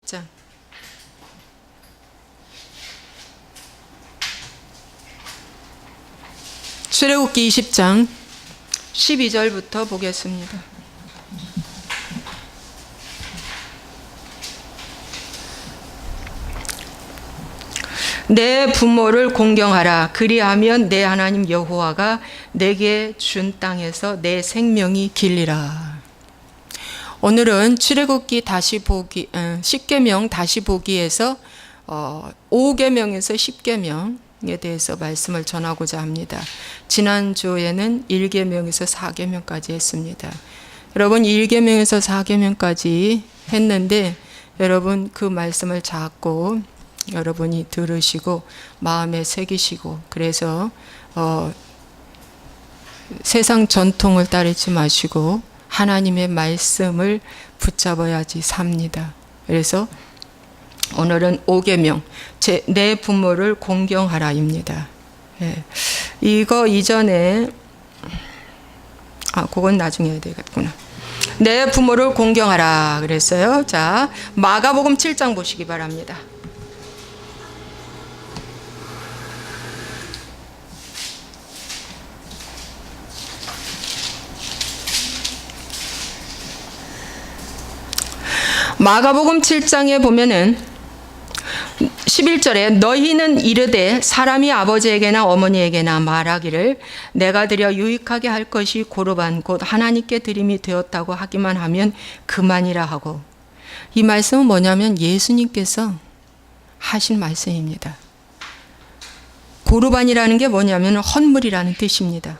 20장. 출애굽기 20장 12절부터 보겠습니다. 내 부모를 공경하라. 그리하면 내 하나님 여호와가 내게 준 땅에서 내 생명이 길리라. 오늘은 출애굽기 다시 보기 10계명 다시 보기에서 5계명에서 10계명에 대해서 말씀을 전하고자 합니다. 지난주에는 1계명에서 4계명까지 했습니다. 여러분 1계명에서 4계명까지 했는데 여러분 그 말씀을 잡고 여러분이 들으시고 마음에 새기시고 그래서 세상 전통을 따르지 마시고 하나님의 말씀을 붙잡아야지 삽니다. 그래서 오늘은 5계명 내 부모를 공경하라입니다. 예. 이거 이전에 그건 나중에 해야 되겠구나. 내 부모를 공경하라 그랬어요. 자, 마가복음 7장 보시기 바랍니다. 마가복음 7장에 보면은 11절에 너희는 이르되 사람이 아버지에게나 어머니에게나 말하기를 내가 드려 유익하게 할 것이 고르반 곧 하나님께 드림이 되었다고 하기만 하면 그만이라 하고, 이 말씀은 뭐냐면 예수님께서 하신 말씀입니다. 고르반이라는 게 뭐냐면 헌물이라는 뜻입니다.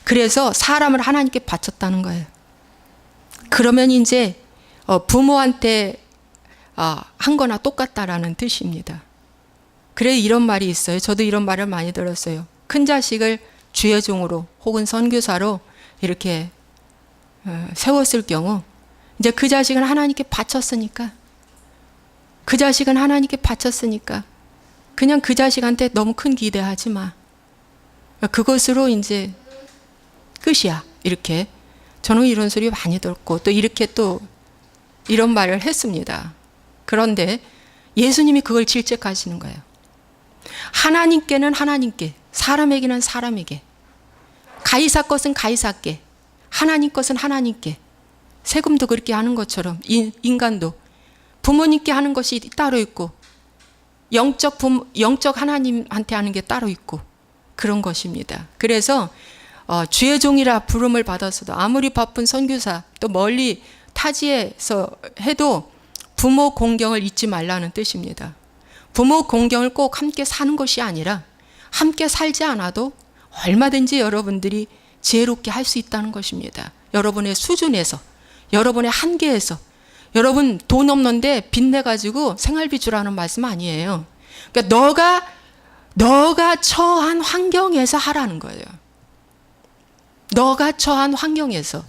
그래서 사람을 하나님께 바쳤다는 거예요. 그러면 이제 부모한테 한 거나 똑같다라는 뜻입니다. 그래 이런 말이 있어요. 저도 이런 말을 많이 들었어요. 큰 자식을 주의 종으로 혹은 선교사로 이렇게 세웠을 경우 이제 그 자식은 하나님께 바쳤으니까 그냥 그 자식한테 너무 큰 기대하지 마. 그것으로 이제 끝이야. 이렇게 저는 이런 소리 많이 듣고 또 이렇게 또 이런 말을 했습니다. 그런데 예수님이 그걸 질책하시는 거예요. 하나님께는 하나님께, 사람에게는 사람에게, 가이사 것은 가이사께, 하나님 것은 하나님께. 세금도 그렇게 하는 것처럼 인간도 부모님께 하는 것이 따로 있고 영적 하나님한테 하는 게 따로 있고 그런 것입니다. 그래서 주의 종이라 부름을 받았어도 아무리 바쁜 선교사 또 멀리 타지에서 해도 부모 공경을 잊지 말라는 뜻입니다. 부모 공경을 꼭 함께 사는 것이 아니라 함께 살지 않아도 얼마든지 여러분들이 지혜롭게 할 수 있다는 것입니다. 여러분의 수준에서, 여러분의 한계에서. 여러분 돈 없는데 빚내가지고 생활비 주라는 말씀 아니에요. 그러니까 너가 처한 환경에서 하라는 거예요. 너가 처한 환경에서.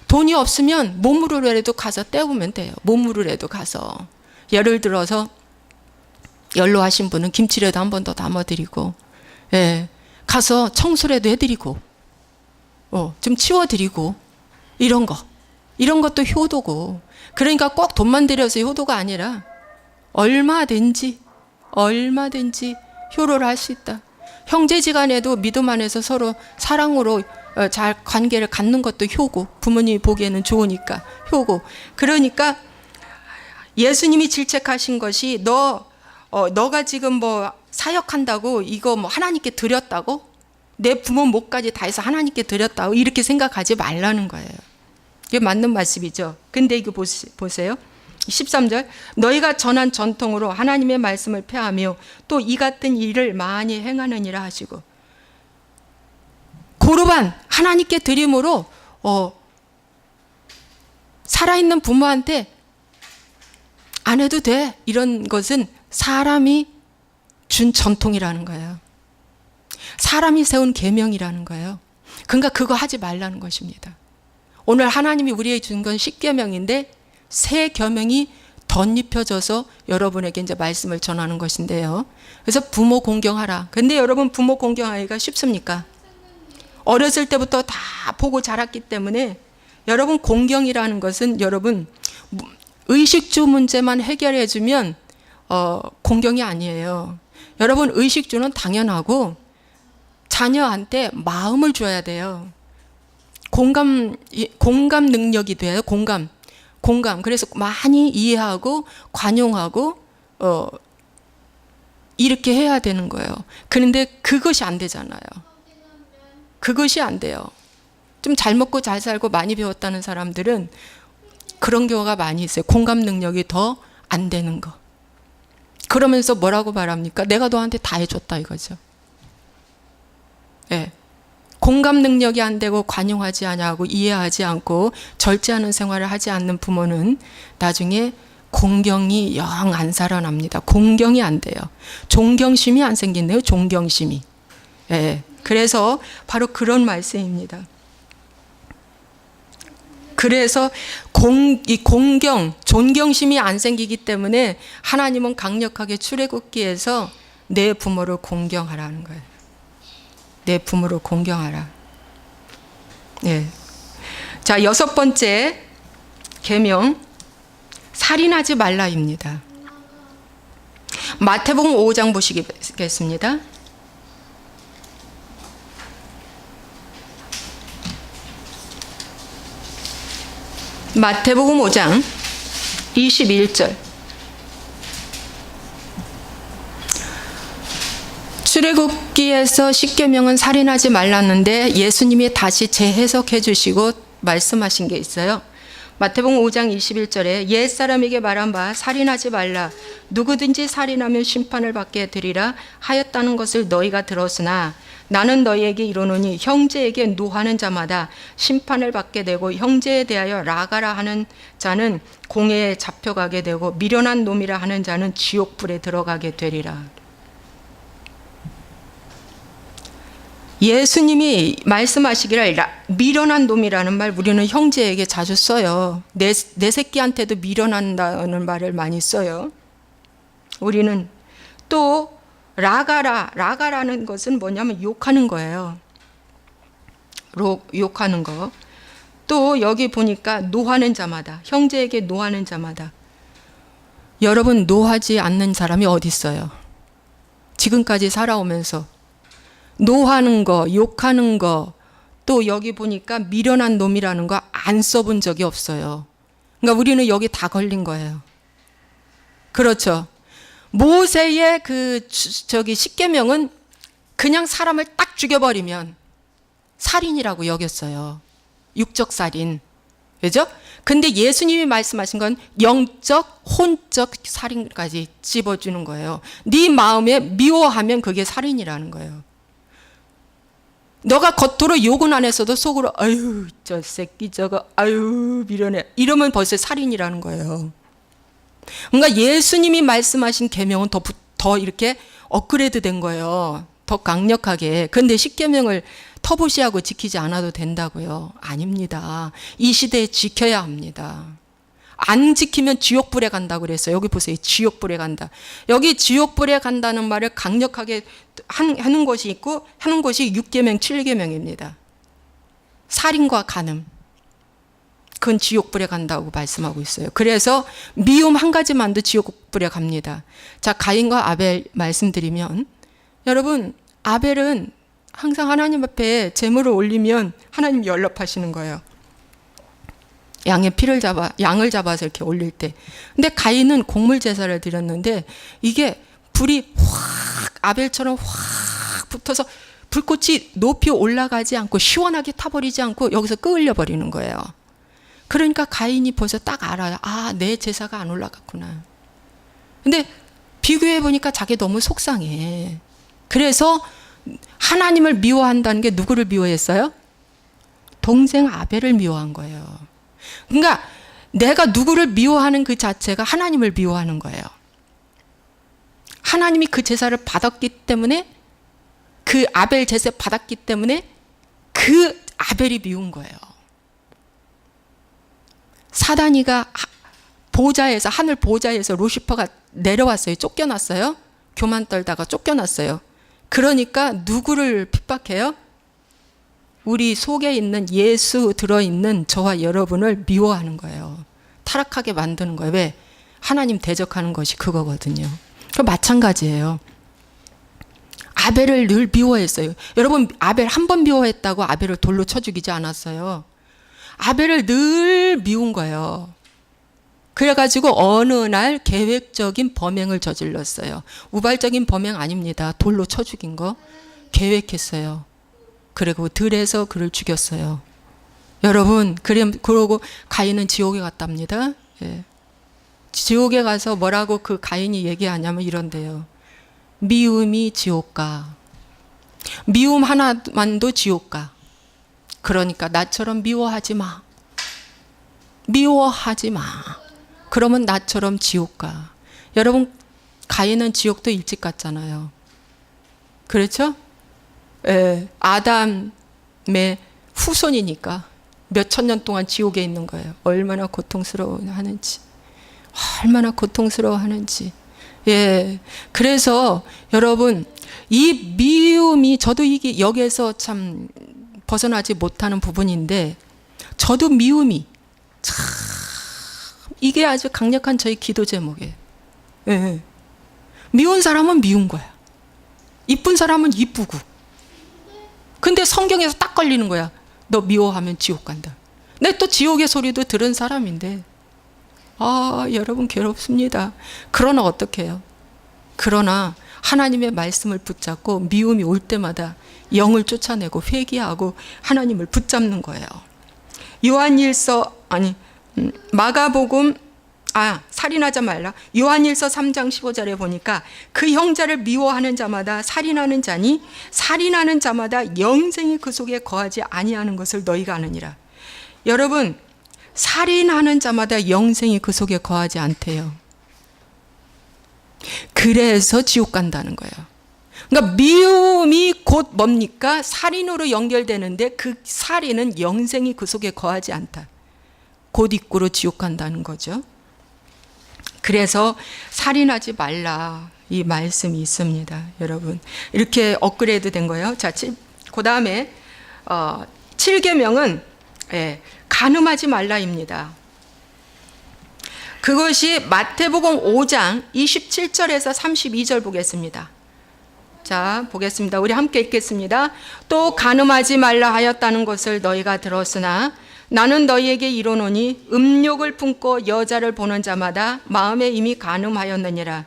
돈이 없으면 몸으로라도 가서 떼우면 돼요. 몸으로라도 가서. 예를 들어서 연로하신 분은 김치라도 한 번 더 담아드리고, 가서 청소라도 해드리고, 좀 치워드리고, 이런 것도 효도고. 그러니까 꼭 돈만 들여서 효도가 아니라 얼마든지 효도를 할 수 있다. 형제지간에도 믿음 안에서 서로 사랑으로 잘 관계를 갖는 것도 효고, 부모님이 보기에는 좋으니까 효고. 그러니까 예수님이 질책하신 것이 너가 지금 뭐 사역한다고 이거 뭐 하나님께 드렸다고, 내 부모 목까지 다 해서 하나님께 드렸다고 이렇게 생각하지 말라는 거예요. 이게 맞는 말씀이죠. 근데 이거 보세요. 13절 너희가 전한 전통으로 하나님의 말씀을 폐하며 또 이 같은 일을 많이 행하느니라 하시고, 고르반 하나님께 드림으로 살아있는 부모한테 안 해도 돼. 이런 것은 사람이 준 전통이라는 거예요. 사람이 세운 계명이라는 거예요. 그러니까 그거 하지 말라는 것입니다. 오늘 하나님이 우리에게 준 건 10계명인데 새 계명이 덧입혀져서 여러분에게 이제 말씀을 전하는 것인데요. 그래서 부모 공경하라. 근데 여러분 부모 공경하기가 쉽습니까? 어렸을 때부터 다 보고 자랐기 때문에 여러분 공경이라는 것은 여러분 의식주 문제만 해결해주면 공경이 아니에요. 여러분, 의식주는 당연하고 자녀한테 마음을 줘야 돼요. 공감 능력이 돼요. 공감. 그래서 많이 이해하고 관용하고 이렇게 해야 되는 거예요. 그런데 그것이 안 되잖아요. 그것이 안 돼요. 좀 잘 먹고 잘 살고 많이 배웠다는 사람들은 그런 경우가 많이 있어요. 공감 능력이 더 안 되는 거. 그러면서 뭐라고 말합니까? 내가 너한테 다 해줬다 이거죠. 네. 공감 능력이 안 되고 관용하지 않고 이해하지 않고 절제하는 생활을 하지 않는 부모는 나중에 공경이 영 안 살아납니다. 공경이 안 돼요. 존경심이 안 생긴대요. 존경심이. 네. 그래서 바로 그런 말씀입니다. 그래서 이 공경, 존경심이 안 생기기 때문에 하나님은 강력하게 출애굽기에서 내 부모를 공경하라는 거예요. 내 부모를 공경하라. 예. 자, 6번째 계명, 살인하지 말라입니다. 마태복음 5장 보시겠습니다. 마태복음 5장 21절. 출애굽기에서 10계명은 살인하지 말랐는데 예수님이 다시 재해석해 주시고 말씀하신 게 있어요. 마태복음 5장 21절에 옛사람에게 말한 바 살인하지 말라. 누구든지 살인하면 심판을 받게 되리라 하였다는 것을 너희가 들었으나 나는 너희에게 이르노니 형제에게 노하는 자마다 심판을 받게 되고 형제에 대하여 라가라 하는 자는 공회에 잡혀가게 되고 미련한 놈이라 하는 자는 지옥불에 들어가게 되리라. 예수님이 말씀하시기를 미련한 놈이라는 말 우리는 형제에게 자주 써요. 내 새끼한테도 미련한다는 말을 많이 써요. 우리는 또 라가라는 것은 뭐냐면 욕하는 거예요. 욕하는 거. 또 여기 보니까 노하는 자마다, 형제에게 노하는 자마다. 여러분, 노하지 않는 사람이 어디 있어요? 지금까지 살아오면서 노하는 거, 욕하는 거, 또 여기 보니까 미련한 놈이라는 거 안 써본 적이 없어요. 그러니까 우리는 여기 다 걸린 거예요. 그렇죠. 모세의 십계명은 그냥 사람을 딱 죽여버리면 살인이라고 여겼어요. 육적 살인. 그죠? 근데 예수님이 말씀하신 건 영적, 혼적 살인까지 집어주는 거예요. 네 마음에 미워하면 그게 살인이라는 거예요. 너가 겉으로 욕은 안 했어도 속으로 아유 저 새끼 저거 아유 미련해 이러면 벌써 살인이라는 거예요. 그러니까 예수님이 말씀하신 계명은 더 이렇게 업그레이드 된 거예요. 더 강력하게. 그런데 십계명을 터부시하고 지키지 않아도 된다고요? 아닙니다. 이 시대에 지켜야 합니다. 안 지키면 지옥불에 간다고 그랬어요. 여기 보세요. 지옥불에 간다. 여기 지옥불에 간다는 말을 강력하게 하는 것이 있고 하는 것이 6계명, 7계명입니다. 살인과 간음. 그건 지옥불에 간다고 말씀하고 있어요. 그래서 미움 한 가지만도 지옥불에 갑니다. 자, 가인과 아벨 말씀드리면 여러분, 아벨은 항상 하나님 앞에 제물을 올리면 하나님 연락하시는 거예요. 양을 잡아서 이렇게 올릴 때. 근데 가인은 곡물 제사를 드렸는데 이게 불이 확 아벨처럼 확 붙어서 불꽃이 높이 올라가지 않고 시원하게 타버리지 않고 여기서 끌려 버리는 거예요. 그러니까 가인이 벌써 딱 알아요. 아, 내 제사가 안 올라갔구나. 근데 비교해 보니까 자기 너무 속상해. 그래서 하나님을 미워한다는 게 누구를 미워했어요? 동생 아벨을 미워한 거예요. 그러니까 내가 누구를 미워하는 그 자체가 하나님을 미워하는 거예요. 하나님이 그 제사를 받았기 때문에 그 아벨 제사 받았기 때문에 그 아벨이 미운 거예요. 사단이가 보좌에서 하늘 보좌에서 루시퍼가 내려왔어요. 쫓겨났어요. 교만 떨다가 쫓겨났어요. 그러니까 누구를 핍박해요? 우리 속에 있는 예수 들어있는 저와 여러분을 미워하는 거예요. 타락하게 만드는 거예요. 왜? 하나님 대적하는 것이 그거거든요. 마찬가지예요. 아벨을 늘 미워했어요. 여러분, 아벨 한 번 미워했다고 아벨을 돌로 쳐 죽이지 않았어요. 아벨을 늘 미운 거예요. 그래가지고 어느 날 계획적인 범행을 저질렀어요. 우발적인 범행 아닙니다. 돌로 쳐 죽인 거 계획했어요. 그리고 들에서 그를 죽였어요. 여러분, 그러고 가인은 지옥에 갔답니다. 예. 지옥에 가서 뭐라고 그 가인이 얘기하냐면 이런데요. 미움이 지옥가. 미움 하나만도 지옥가. 그러니까 나처럼 미워하지 마. 미워하지 마. 그러면 나처럼 지옥가. 여러분, 가인은 지옥도 일찍 갔잖아요. 그렇죠? 예, 아담의 후손이니까 몇 천 년 동안 지옥에 있는 거예요. 얼마나 고통스러워하는지. 얼마나 고통스러워하는지. 예. 그래서 여러분, 이 미움이, 저도 이게 여기에서 참 벗어나지 못하는 부분인데, 저도 미움이 참 이게 아주 강력한 저희 기도 제목이에요. 예. 미운 사람은 미운 거야. 이쁜 사람은 이쁘고. 근데 성경에서 딱 걸리는 거야. 너 미워하면 지옥 간다. 내 또 지옥의 소리도 들은 사람인데, 여러분 괴롭습니다. 그러나 어떻게 해요? 그러나 하나님의 말씀을 붙잡고 미움이 올 때마다 영을 쫓아내고 회개하고 하나님을 붙잡는 거예요. 마가복음, 살인하지 말라. 요한일서 3장 15절에 보니까 그 형제를 미워하는 자마다 살인하는 자니 살인하는 자마다 영생이 그 속에 거하지 아니하는 것을 너희가 아느니라. 여러분, 살인하는 자마다 영생이 그 속에 거하지 않대요. 그래서 지옥 간다는 거예요. 그러니까 미움이 곧 뭡니까? 살인으로 연결되는데 그 살인은 영생이 그 속에 거하지 않다. 곧 입구로 지옥 간다는 거죠. 그래서 살인하지 말라, 이 말씀이 있습니다. 여러분, 이렇게 업그레이드 된 거예요. 자, 그 다음에 7계명은 간음하지 말라입니다. 그것이 마태복음 5장 27절에서 32절 보겠습니다. 자, 보겠습니다. 우리 함께 읽겠습니다. 또 간음하지 말라 하였다는 것을 너희가 들었으나 나는 너희에게 이르노니 음욕을 품고 여자를 보는 자마다 마음에 이미 간음하였느니라.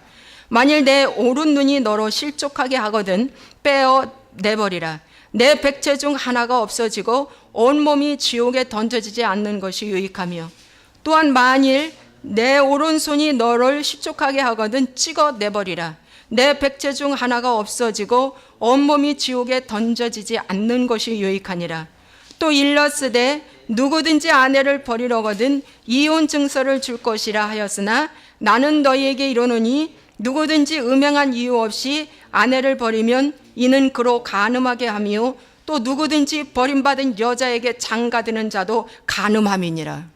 만일 내 오른 눈이 너로 실족하게 하거든 빼어 내버리라. 내 백체 중 하나가 없어지고 온몸이 지옥에 던져지지 않는 것이 유익하며, 또한 만일 내 오른손이 너를 실족하게 하거든 찍어 내버리라. 내 백체 중 하나가 없어지고 온몸이 지옥에 던져지지 않는 것이 유익하니라. 또 일러스되 누구든지 아내를 버리려거든 이혼 증서를 줄 것이라 하였으나 나는 너희에게 이르노니 누구든지 음행한 이유 없이 아내를 버리면 이는 그로 간음하게 하며 또 누구든지 버림받은 여자에게 장가드는 자도 간음함이니라.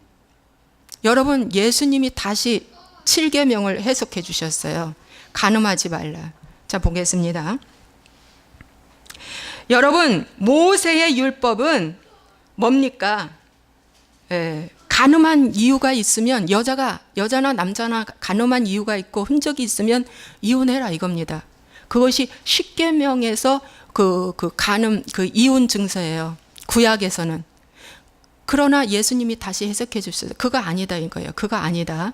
여러분, 예수님이 다시 7계명을 해석해 주셨어요. 간음하지 말라. 자, 보겠습니다. 여러분, 모세의 율법은 뭡니까? 간음한 이유가 있으면, 여자나 남자나 간음한 이유가 있고 흔적이 있으면 이혼해라 이겁니다. 그것이 10계명에서 그 이혼 증서예요. 구약에서는. 그러나 예수님이 다시 해석해 주셨어요. 그거 아니다 이거예요. 그거 아니다.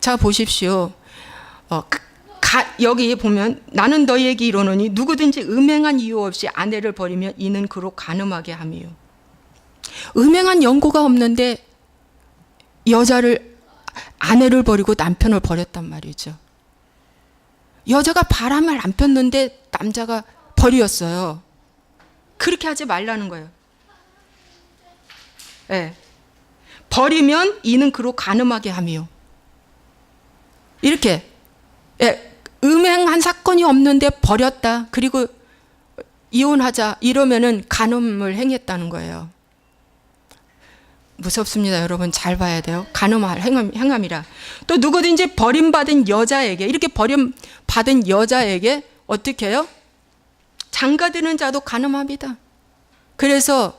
자, 보십시오. 여기 보면 나는 너희에게 이르노니 누구든지 음행한 이유 없이 아내를 버리면 이는 그로 간음하게 하며. 음행한 연고가 없는데 아내를 버리고 남편을 버렸단 말이죠. 여자가 바람을 안 폈는데 남자가 버렸어요. 그렇게 하지 말라는 거예요. 버리면 이는 그로 간음하게 하며. 이렇게 음행한 사건이 없는데 버렸다, 그리고 이혼하자 이러면은 간음을 행했다는 거예요. 무섭습니다. 여러분, 잘 봐야 돼요. 간음할 행함이라. 또 누구든지 버림받은 여자에게, 이렇게 버림받은 여자에게 어떻게 해요? 장가드는 자도 간음합니다. 그래서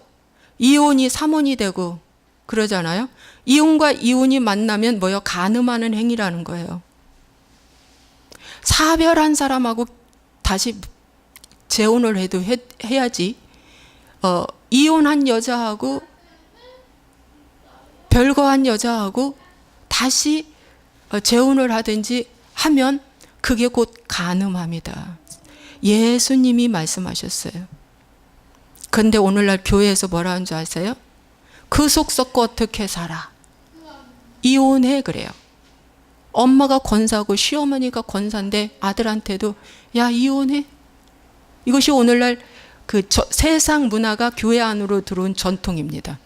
이혼이 3혼이 되고 그러잖아요. 이혼과 이혼이 만나면 뭐요? 간음하는 행위라는 거예요. 사별한 사람하고 다시 재혼을 해도 해야지. 이혼한 여자하고 별거한 여자하고 다시 재혼을 하든지 하면 그게 곧 간음합니다. 예수님이 말씀하셨어요. 그런데 오늘날 교회에서 뭐라 하는 줄 아세요? 그 속 썩고 어떻게 살아? 이혼해 그래요. 엄마가 권사고 시어머니가 권사인데 아들한테도 야 이혼해. 이것이 오늘날 그 세상 문화가 교회 안으로 들어온 전통입니다.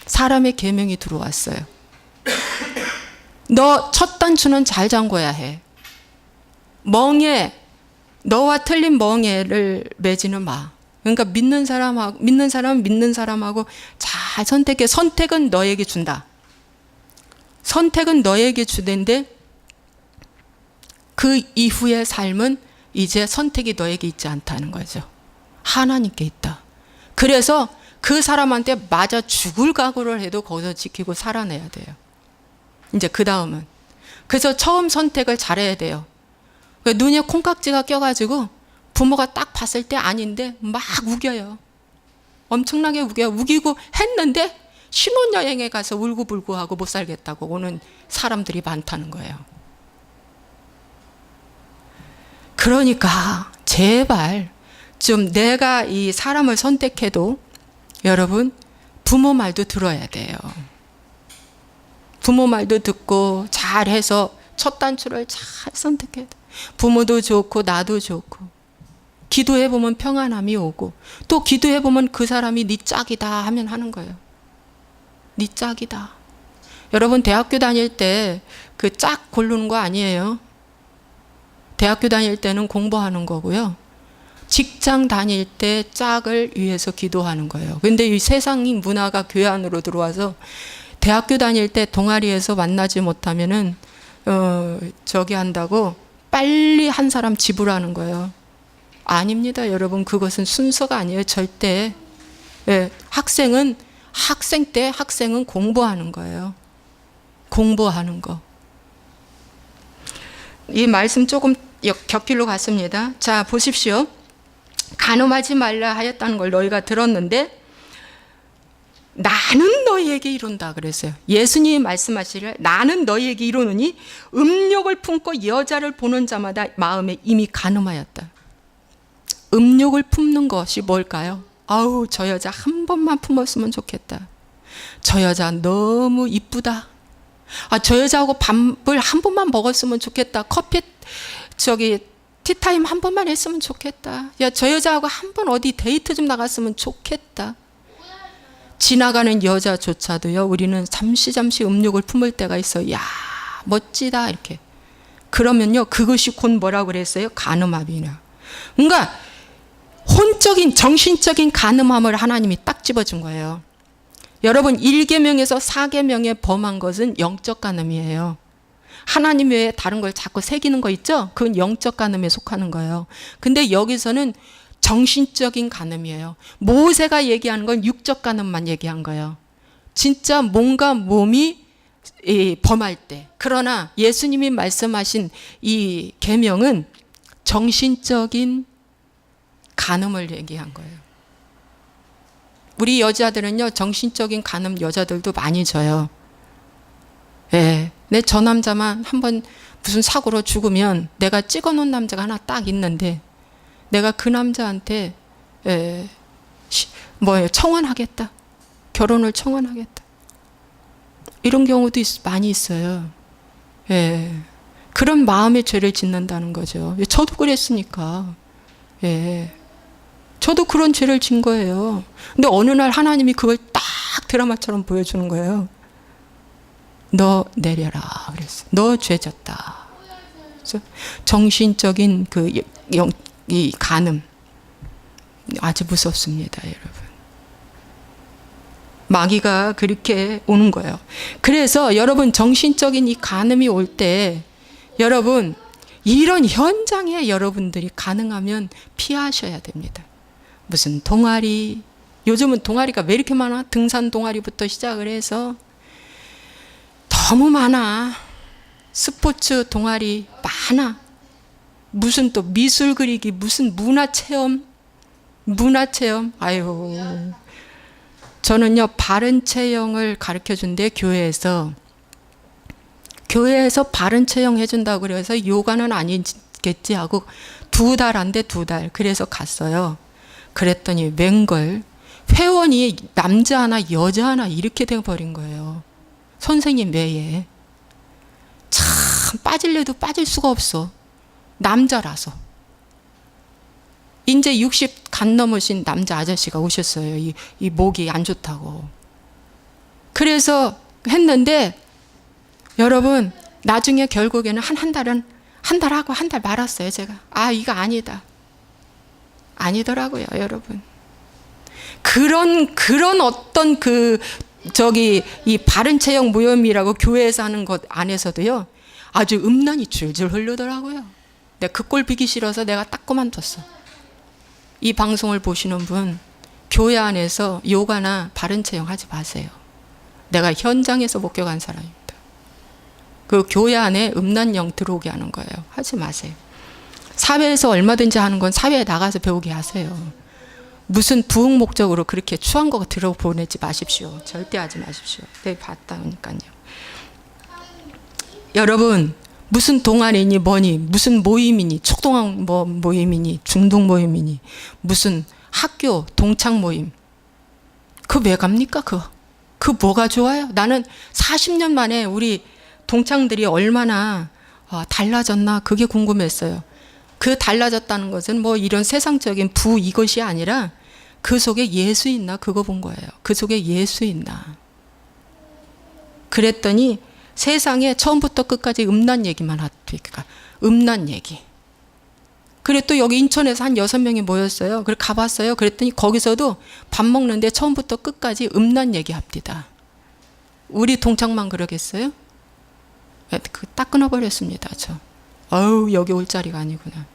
사람의 계명이 들어왔어요. 너 첫 단추는 잘 잠궈야 해. 멍에 너와 틀린 멍에를 매지는 마. 그러니까 믿는 사람은 믿는 사람하고 잘 선택해. 선택은 너에게 준다. 선택은 너에게 주는데 그 이후의 삶은 이제 선택이 너에게 있지 않다는 거죠. 하나님께 있다. 그래서 그 사람한테 맞아 죽을 각오를 해도 거기서 지키고 살아내야 돼요. 이제 그 다음은. 그래서 처음 선택을 잘해야 돼요. 눈에 콩깍지가 껴가지고 부모가 딱 봤을 때 아닌데 막 우겨요. 엄청나게 우겨요. 우기고 했는데 신혼여행에 가서 울고불고 하고 못 살겠다고 오는 사람들이 많다는 거예요. 그러니까 제발 좀 내가 이 사람을 선택해도 여러분 부모 말도 들어야 돼요. 부모 말도 듣고 잘해서 첫 단추를 잘 선택해야 돼. 부모도 좋고 나도 좋고 기도해보면 평안함이 오고 또 기도해보면 그 사람이 네 짝이다 하면 하는 거예요. 네 짝이다. 여러분 대학교 다닐 때 그 짝 고르는 거 아니에요. 대학교 다닐 때는 공부하는 거고요. 직장 다닐 때 짝을 위해서 기도하는 거예요. 근데 이 세상의 문화가 교회 안으로 들어와서 대학교 다닐 때 동아리에서 만나지 못하면은 저기 한다고 빨리 한 사람 지불하는 거예요. 아닙니다, 여러분. 그것은 순서가 아니에요, 절대. 예, 학생 때 학생은 공부하는 거예요. 공부하는 거. 이 말씀 조금 곁길로 갔습니다. 자, 보십시오. 간음하지 말라 하였다는 걸 너희가 들었는데 나는 너희에게 이룬다 그랬어요. 예수님이 말씀하시기를 나는 너희에게 이루느니 음욕을 품고 여자를 보는 자마다 마음에 이미 간음하였다. 음욕을 품는 것이 뭘까요? 아우 저 여자 한 번만 품었으면 좋겠다. 저 여자 너무 이쁘다. 아, 저 여자하고 밥을 한 번만 먹었으면 좋겠다. 티타임 한 번만 했으면 좋겠다. 야, 저 여자하고 한 번 어디 데이트 좀 나갔으면 좋겠다. 지나가는 여자조차도요, 우리는 잠시 음욕을 품을 때가 있어요. 야, 멋지다 이렇게. 그러면요, 그것이 곧 뭐라고 그랬어요? 간음함이나. 그러니까 혼적인 정신적인 간음함을 하나님이 딱 집어준 거예요. 여러분 1계명에서 4계명에 범한 것은 영적 간음이에요. 하나님 외에 다른 걸 자꾸 새기는 거 있죠? 그건 영적 간음에 속하는 거예요. 근데 여기서는 정신적인 간음이에요. 모세가 얘기하는 건 육적 간음만 얘기한 거예요. 진짜 뭔가 몸이 범할 때. 그러나 예수님이 말씀하신 이 계명은 정신적인 간음을 얘기한 거예요. 우리 여자들은요, 정신적인 간음 여자들도 많이 져요. 예. 내 저 남자만 한번 무슨 사고로 죽으면 내가 찍어놓은 남자가 하나 딱 있는데 내가 그 남자한테 청혼하겠다. 결혼을 청혼하겠다. 이런 경우도 많이 있어요. 예. 그런 마음의 죄를 짓는다는 거죠. 저도 그랬으니까. 예. 저도 그런 죄를 진 거예요. 근데 어느 날 하나님이 그걸 딱 드라마처럼 보여주는 거예요. 너 내려라 그랬어. 너 죄졌다. 그래서 정신적인 이 간음 아주 무섭습니다, 여러분. 마귀가 그렇게 오는 거예요. 그래서 여러분 정신적인 이 간음이 올 때 여러분 이런 현장에 여러분들이 가능하면 피하셔야 됩니다. 무슨 동아리, 요즘은 동아리가 왜 이렇게 많아? 등산 동아리부터 시작을 해서 너무 많아. 스포츠 동아리 많아. 무슨 또 미술 그리기, 무슨 문화체험. 아유. 저는요, 바른 체형을 가르쳐 준대, 교회에서 바른 체형 해준다고 그래서 요가는 아니겠지 하고 2달 안 돼, 2달. 그래서 갔어요. 그랬더니 웬걸 회원이 남자 하나 여자 하나 이렇게 돼버린 거예요. 선생님 외에. 참 빠질래도 빠질 수가 없어. 남자라서. 이제 60 간 넘으신 남자 아저씨가 오셨어요. 이 목이 안 좋다고. 그래서 했는데 여러분, 나중에 결국에는 한 달 하고 한 달 말았어요, 제가. 아, 이거 아니다. 아니더라고요, 여러분. 그런 어떤 이 바른 체형 모임이라고 교회에서 하는 것 안에서도요, 아주 음란이 줄줄 흐르더라고요. 내가 그 꼴 비기 싫어서 내가 딱 그만뒀어. 이 방송을 보시는 분, 교회 안에서 요가나 바른 체형 하지 마세요. 내가 현장에서 목격한 사람입니다. 그 교회 안에 음란 영 들어오게 하는 거예요. 하지 마세요. 사회에서 얼마든지 하는 건 사회에 나가서 배우게 하세요. 무슨 부흥 목적으로 그렇게 추한 거 들어보내지 마십시오. 절대 하지 마십시오. 내가 봤다니까요. 여러분, 무슨 동아리니 뭐니, 무슨 모임이니, 촉동학 모임이니, 중동 모임이니, 무슨 학교 동창 모임, 그 왜 갑니까? 그 뭐가 좋아요? 나는 40년 만에 우리 동창들이 얼마나 달라졌나 그게 궁금했어요. 그 달라졌다는 것은 뭐 이런 세상적인 이것이 아니라 그 속에 예수 있나 그거 본 거예요. 그 속에 예수 있나. 그랬더니 세상에 처음부터 끝까지 음란 얘기만 하니까 음란 얘기. 그래 또 여기 인천에서 한 6명이 모였어요. 그래 가봤어요. 그랬더니 거기서도 밥 먹는데 처음부터 끝까지 음란 얘기합니다. 우리 동창만 그러겠어요? 딱 끊어버렸습니다. 여기 올 자리가 아니구나.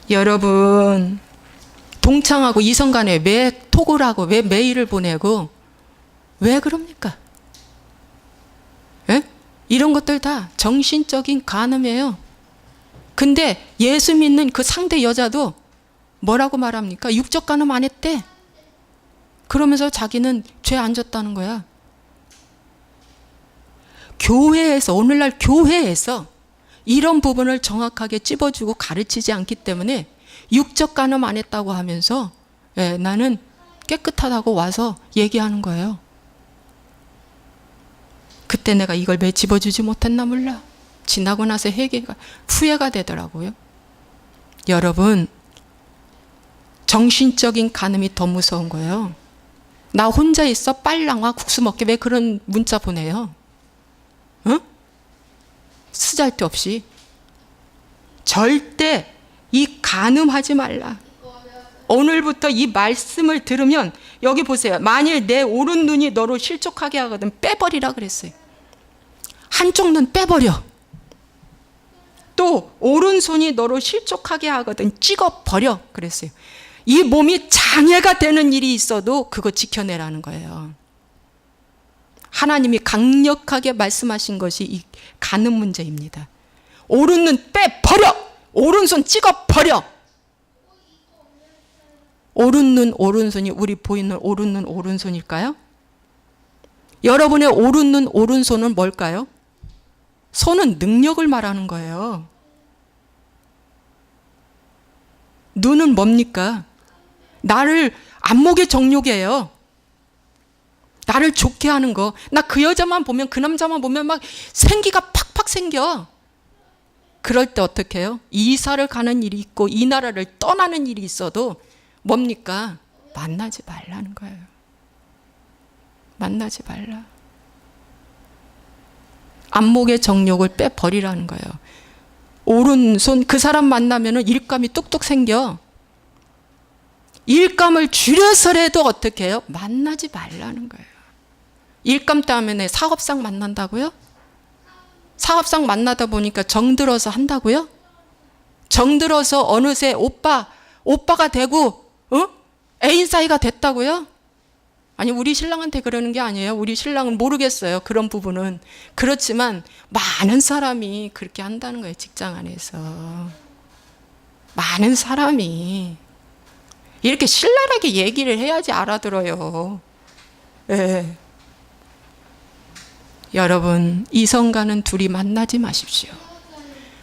여러분, 동창하고 이성 간에 왜 톡을 하고 왜 메일을 보내고 왜 그럽니까? 예? 이런 것들 다 정신적인 간음이에요. 근데 예수 믿는 그 상대 여자도 뭐라고 말합니까? 육적 간음 안 했대. 그러면서 자기는 죄 안 졌다는 거야. 교회에서, 오늘날 교회에서 이런 부분을 정확하게 찝어주고 가르치지 않기 때문에 육적 간음 안 했다고 하면서 나는 깨끗하다고 와서 얘기하는 거예요. 그때 내가 이걸 왜 집어주지 못했나 몰라. 지나고 나서 후회가 되더라고요. 여러분, 정신적인 간음이 더 무서운 거예요. 나 혼자 있어 빨랑와 국수 먹게 왜 그런 문자 보내요? 어? 쓰잘데 없이. 절대 이 간음하지 말라. 오늘부터 이 말씀을 들으면 여기 보세요. 만일 내 오른 눈이 너로 실족하게 하거든 빼버리라 그랬어요. 한쪽 눈 빼버려. 또 오른손이 너로 실족하게 하거든 찍어버려 그랬어요. 이 몸이 장애가 되는 일이 있어도 그거 지켜내라는 거예요. 하나님이 강력하게 말씀하신 것이 이 간음 문제입니다. 오른 눈 빼버려. 오른손 찍어버려. 오른 눈 오른손이 우리 보이는 오른 눈 오른손일까요? 여러분의 오른 눈 오른손은 뭘까요? 손은 능력을 말하는 거예요. 눈은 뭡니까? 나를 안목의 정욕이에요. 나를 좋게 하는 거. 나 그 여자만 보면, 그 남자만 보면 막 생기가 팍팍 생겨. 그럴 때 어떻게 해요? 이사를 가는 일이 있고 이 나라를 떠나는 일이 있어도 뭡니까? 만나지 말라는 거예요. 만나지 말라. 안목의 정욕을 빼버리라는 거예요. 오른손 그 사람 만나면 일감이 뚝뚝 생겨. 일감을 줄여서라도 어떻게 해요? 만나지 말라는 거예요. 일감 때문에 사업상 만난다고요? 사업상 만나다 보니까 정들어서 한다고요? 정들어서 어느새 오빠가 되고 애인 사이가 됐다고요? 아니 우리 신랑한테 그러는 게 아니에요. 우리 신랑은 모르겠어요. 그런 부분은. 그렇지만 많은 사람이 그렇게 한다는 거예요. 직장 안에서. 많은 사람이 이렇게 신랄하게 얘기를 해야지 알아들어요. 예. 여러분, 이성과는 둘이 만나지 마십시오.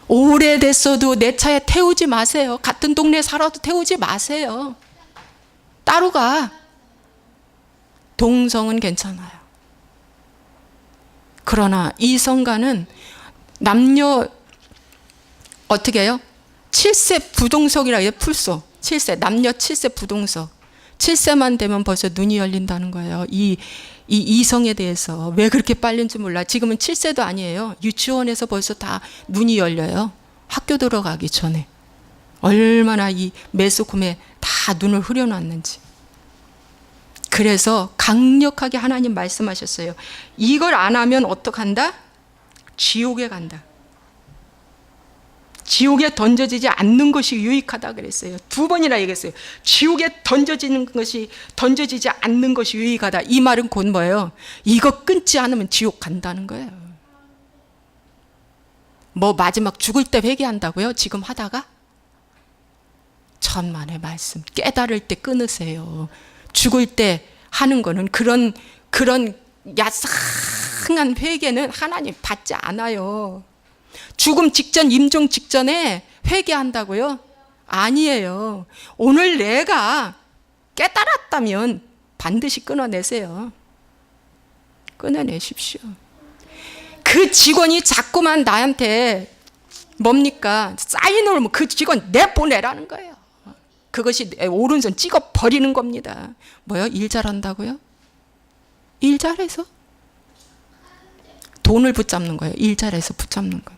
오래됐어도 내 차에 태우지 마세요. 같은 동네 살아도 태우지 마세요. 따로 가. 동성은 괜찮아요. 그러나 이성과는 남녀 어떻게 해요? 7세 부동석이라 해요. 풀소. 7세 남녀 7세 부동석. 7세만 되면 벌써 눈이 열린다는 거예요. 이 이성에 대해서 왜 그렇게 빨린지 몰라. 지금은 7세도 아니에요. 유치원에서 벌써 다 눈이 열려요. 학교 들어가기 전에. 얼마나 이 매스컴에 다 눈을 흐려놨는지. 그래서 강력하게 하나님 말씀하셨어요. 이걸 안 하면 어떡한다? 지옥에 간다. 지옥에 던져지지 않는 것이 유익하다 그랬어요. 2번이나 얘기했어요. 지옥에 던져지지 않는 것이 유익하다. 이 말은 곧 뭐예요? 이거 끊지 않으면 지옥 간다는 거예요. 뭐 마지막 죽을 때 회개한다고요? 지금 하다가? 천만의 말씀. 깨달을 때 끊으세요. 죽을 때 하는 거는 그런 야상한 회개는 하나님 받지 않아요. 죽음 직전, 임종 직전에 회개한다고요? 아니에요. 오늘 내가 깨달았다면 반드시 끊어내세요. 끊어내십시오. 그 직원이 자꾸만 나한테 뭡니까? 사인을 그 직원 내보내라는 거예요. 그것이 오른손 찍어 버리는 겁니다. 뭐요? 일 잘한다고요? 일 잘해서? 돈을 붙잡는 거예요. 일 잘해서 붙잡는 거.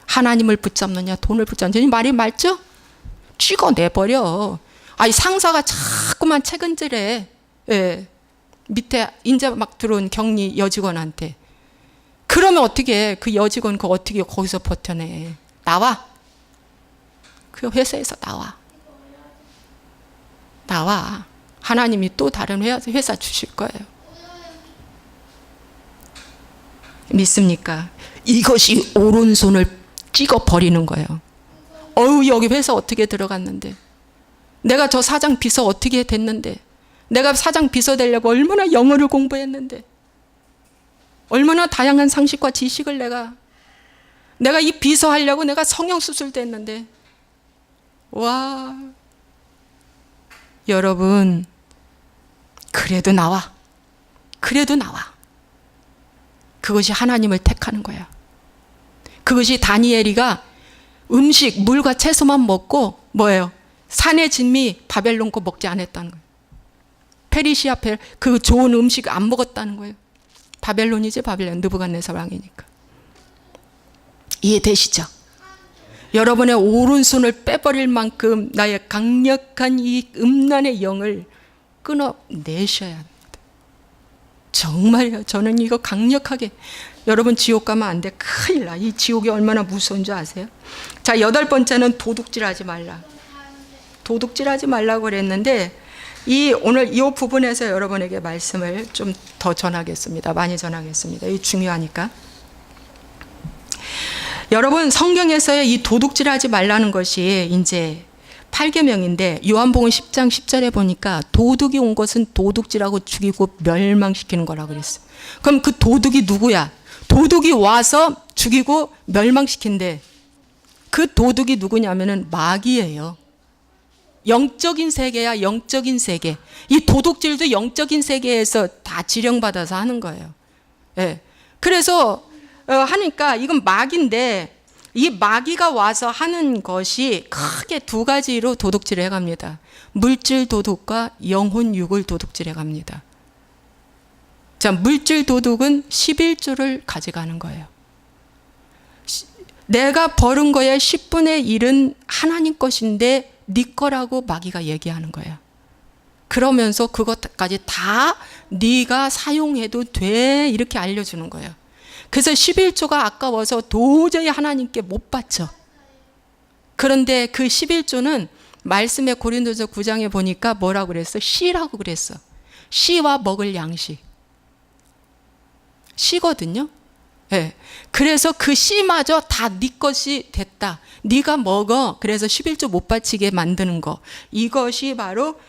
하나님을 붙잡느냐 돈을 붙잡느냐. 말이 맞죠? 찍어내버려. 아니 상사가 자꾸만 책은질해. 예. 밑에 이제 막 들어온 격리 여직원한테. 그러면 어떻게 그 여직원 그거 어떻게 거기서 버텨내. 나와. 그 회사에서 나와. 나와. 하나님이 또 다른 회사 주실 거예요. 믿습니까? 이것이 오른손을 찍어 버리는 거예요. 어우 여기 회사 어떻게 들어갔는데, 내가 저 사장 비서 어떻게 됐는데, 내가 사장 비서 되려고 얼마나 영어를 공부했는데, 얼마나 다양한 상식과 지식을 내가 이 비서 하려고 내가 성형수술도 했는데. 와, 여러분 그래도 나와. 그래도 나와. 그것이 하나님을 택하는 거야. 그것이 다니엘이가 음식, 물과 채소만 먹고 뭐예요? 산의 진미 바벨론 거 먹지 않았다는 거예요. 페르시아 그 좋은 음식 안 먹었다는 거예요. 바벨론이지 바벨론. 느부갓네살 왕이니까. 이해되시죠? 여러분의 오른손을 빼버릴 만큼 나의 강력한 이 음란의 영을 끊어내셔야 합니다. 정말요. 저는 이거 강력하게. 여러분 지옥 가면 안 돼. 큰일 나. 이 지옥이 얼마나 무서운 줄 아세요? 자, 8번째는 도둑질하지 말라. 도둑질하지 말라고 그랬는데 오늘 이 부분에서 여러분에게 말씀을 좀 더 전하겠습니다. 많이 전하겠습니다. 이 중요하니까. 여러분 성경에서의 이 도둑질하지 말라는 것이 이제 8계명인데 요한복음 10장 10절에 보니까 도둑이 온 것은 도둑질하고 죽이고 멸망시키는 거라고 그랬어요. 그럼 그 도둑이 누구야? 도둑이 와서 죽이고 멸망시킨대. 그 도둑이 누구냐면은 마귀예요. 영적인 세계야. 영적인 세계. 이 도둑질도 영적인 세계에서 다 지령받아서 하는 거예요. 예. 그래서 하니까 이건 마귀인데 이 마귀가 와서 하는 것이 크게 2가지로 도둑질을 해갑니다. 물질 도둑과 영혼 육을 도둑질해 갑니다. 자, 물질 도둑은 11조를 가져가는 거예요. 내가 벌은 거의 10분의 1은 하나님 것인데 네 거라고 마귀가 얘기하는 거예요. 그러면서 그것까지 다 네가 사용해도 돼 이렇게 알려주는 거예요. 그래서 11조가 아까워서 도저히 하나님께 못 바쳐. 그런데 그 11조는 말씀의 고린도서 9장에 보니까 뭐라고 그랬어? 씨라고 그랬어. 씨와 먹을 양식. 씨거든요. 예. 그래서 그 씨마저 다 네 것이 됐다. 네가 먹어. 그래서 11조 못 바치게 만드는 거. 이것이 바로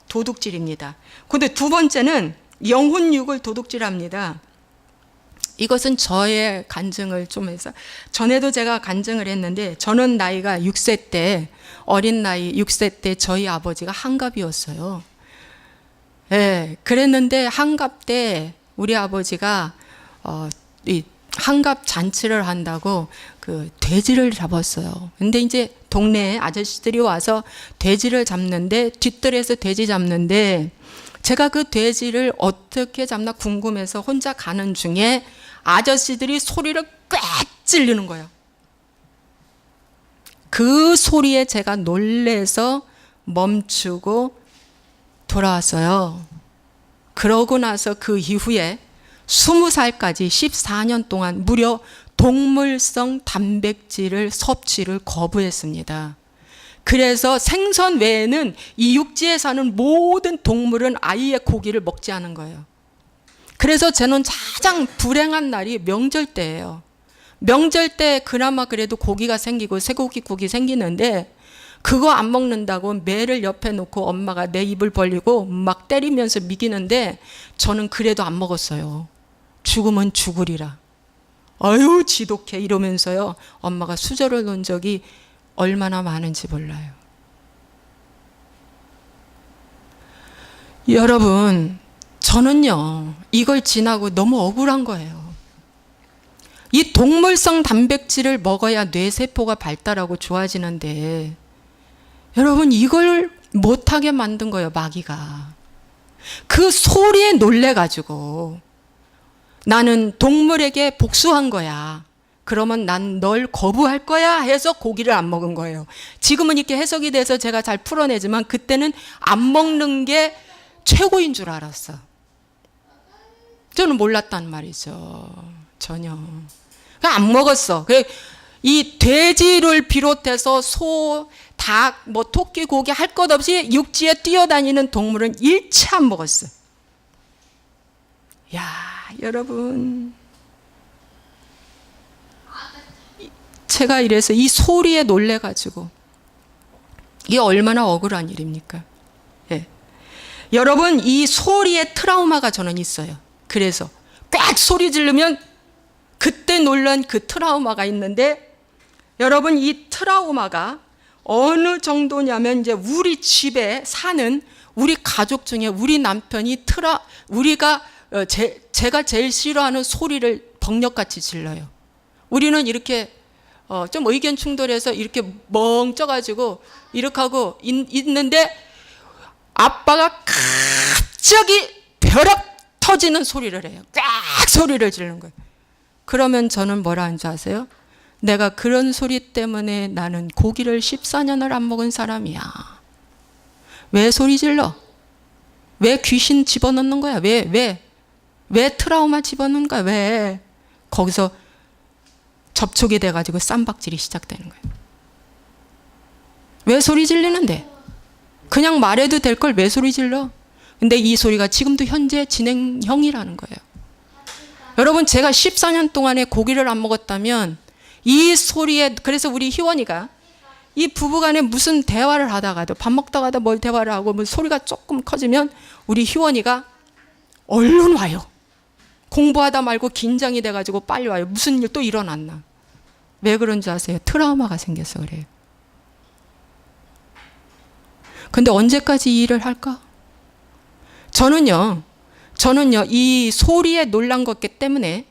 도둑질입니다. 근데 두 번째는 영혼육을 도둑질합니다. 이것은 저의 간증을 좀 해서, 전에도 제가 간증을 했는데, 저는 나이가 6세 때, 어린 나이 6세 때 저희 아버지가 한갑이었어요. 예, 그랬는데 한갑 때 우리 아버지가 이 한갑 잔치를 한다고 그 돼지를 잡았어요. 근데 이제 동네에 아저씨들이 와서 돼지를 잡는데, 뒷뜰에서 돼지 잡는데, 제가 그 돼지를 어떻게 잡나 궁금해서 혼자 가는 중에 아저씨들이 소리를 꽥 찌르는 거예요. 그 소리에 제가 놀래서 멈추고 돌아왔어요. 그러고 나서 그 이후에 20살까지 14년 동안 무려 동물성 단백질을 섭취를 거부했습니다. 그래서 생선 외에는 이 육지에 사는 모든 동물은 아예 고기를 먹지 않은 거예요. 그래서 저는 가장 불행한 날이 명절 때예요. 명절 때 그나마 그래도 고기가 생기고 쇠고기국이 생기는데, 그거 안 먹는다고 매를 옆에 놓고 엄마가 내 입을 벌리고 막 때리면서 미기는데, 저는 그래도 안 먹었어요. 죽으면 죽으리라. 아유 지독해 이러면서요, 엄마가 수저를 놓은 적이 얼마나 많은지 몰라요. 여러분, 저는요 이걸 지나고 너무 억울한 거예요. 이 동물성 단백질을 먹어야 뇌세포가 발달하고 좋아지는데, 여러분 이걸 못하게 만든 거예요, 마귀가. 그 소리에 놀래가지고 나는 동물에게 복수한 거야, 그러면 난 널 거부할 거야 해서 고기를 안 먹은 거예요. 지금은 이렇게 해석이 돼서 제가 잘 풀어내지만, 그때는 안 먹는 게 최고인 줄 알았어. 저는 몰랐단 말이죠. 전혀. 안 먹었어. 이 돼지를 비롯해서 소, 닭, 뭐 토끼, 고기 할 것 없이 육지에 뛰어다니는 동물은 일체 안 먹었어. 야, 여러분. 제가 이래서 이 소리에 놀래가지고, 이게 얼마나 억울한 일입니까? 예. 여러분, 이 소리에 트라우마가 저는 있어요. 그래서 꽥 소리 지르면 그때 놀란 그 트라우마가 있는데, 여러분 이 트라우마가 어느 정도냐면, 이제 우리 집에 사는 우리 가족 중에 우리 남편이 제가 제일 싫어하는 소리를 벅력같이 질러요. 우리는 이렇게 좀 의견 충돌해서 이렇게 멍 떠가지고 이렇게 하고 있는데, 아빠가 갑자기 벼락 터지는 소리를 해요. 꽉 소리를 지르는 거예요. 그러면 저는 뭐라 하는 줄 아세요? 내가 그런 소리 때문에 나는 고기를 14년을 안 먹은 사람이야. 왜 소리 질러? 왜 귀신 집어넣는 거야? 왜 트라우마 집어넣는 거야? 왜? 거기서 접촉이 돼가지고 쌈박질이 시작되는 거예요. 왜 소리 질리는데? 그냥 말해도 될 걸 왜 소리 질러? 근데 이 소리가 지금도 현재 진행형이라는 거예요. 여러분, 제가 14년 동안에 고기를 안 먹었다면 이 소리에, 그래서 우리 희원이가 이 부부간에 무슨 대화를 하다가도, 밥 먹다가도 뭘 대화를 하고 뭐 소리가 조금 커지면 우리 희원이가 얼른 와요. 공부하다 말고 긴장이 돼가지고 빨리 와요. 무슨 일 또 일어났나. 왜 그런지 아세요? 트라우마가 생겨서 그래요. 근데 언제까지 이 일을 할까? 저는요 이 소리에 놀란 것 때문에,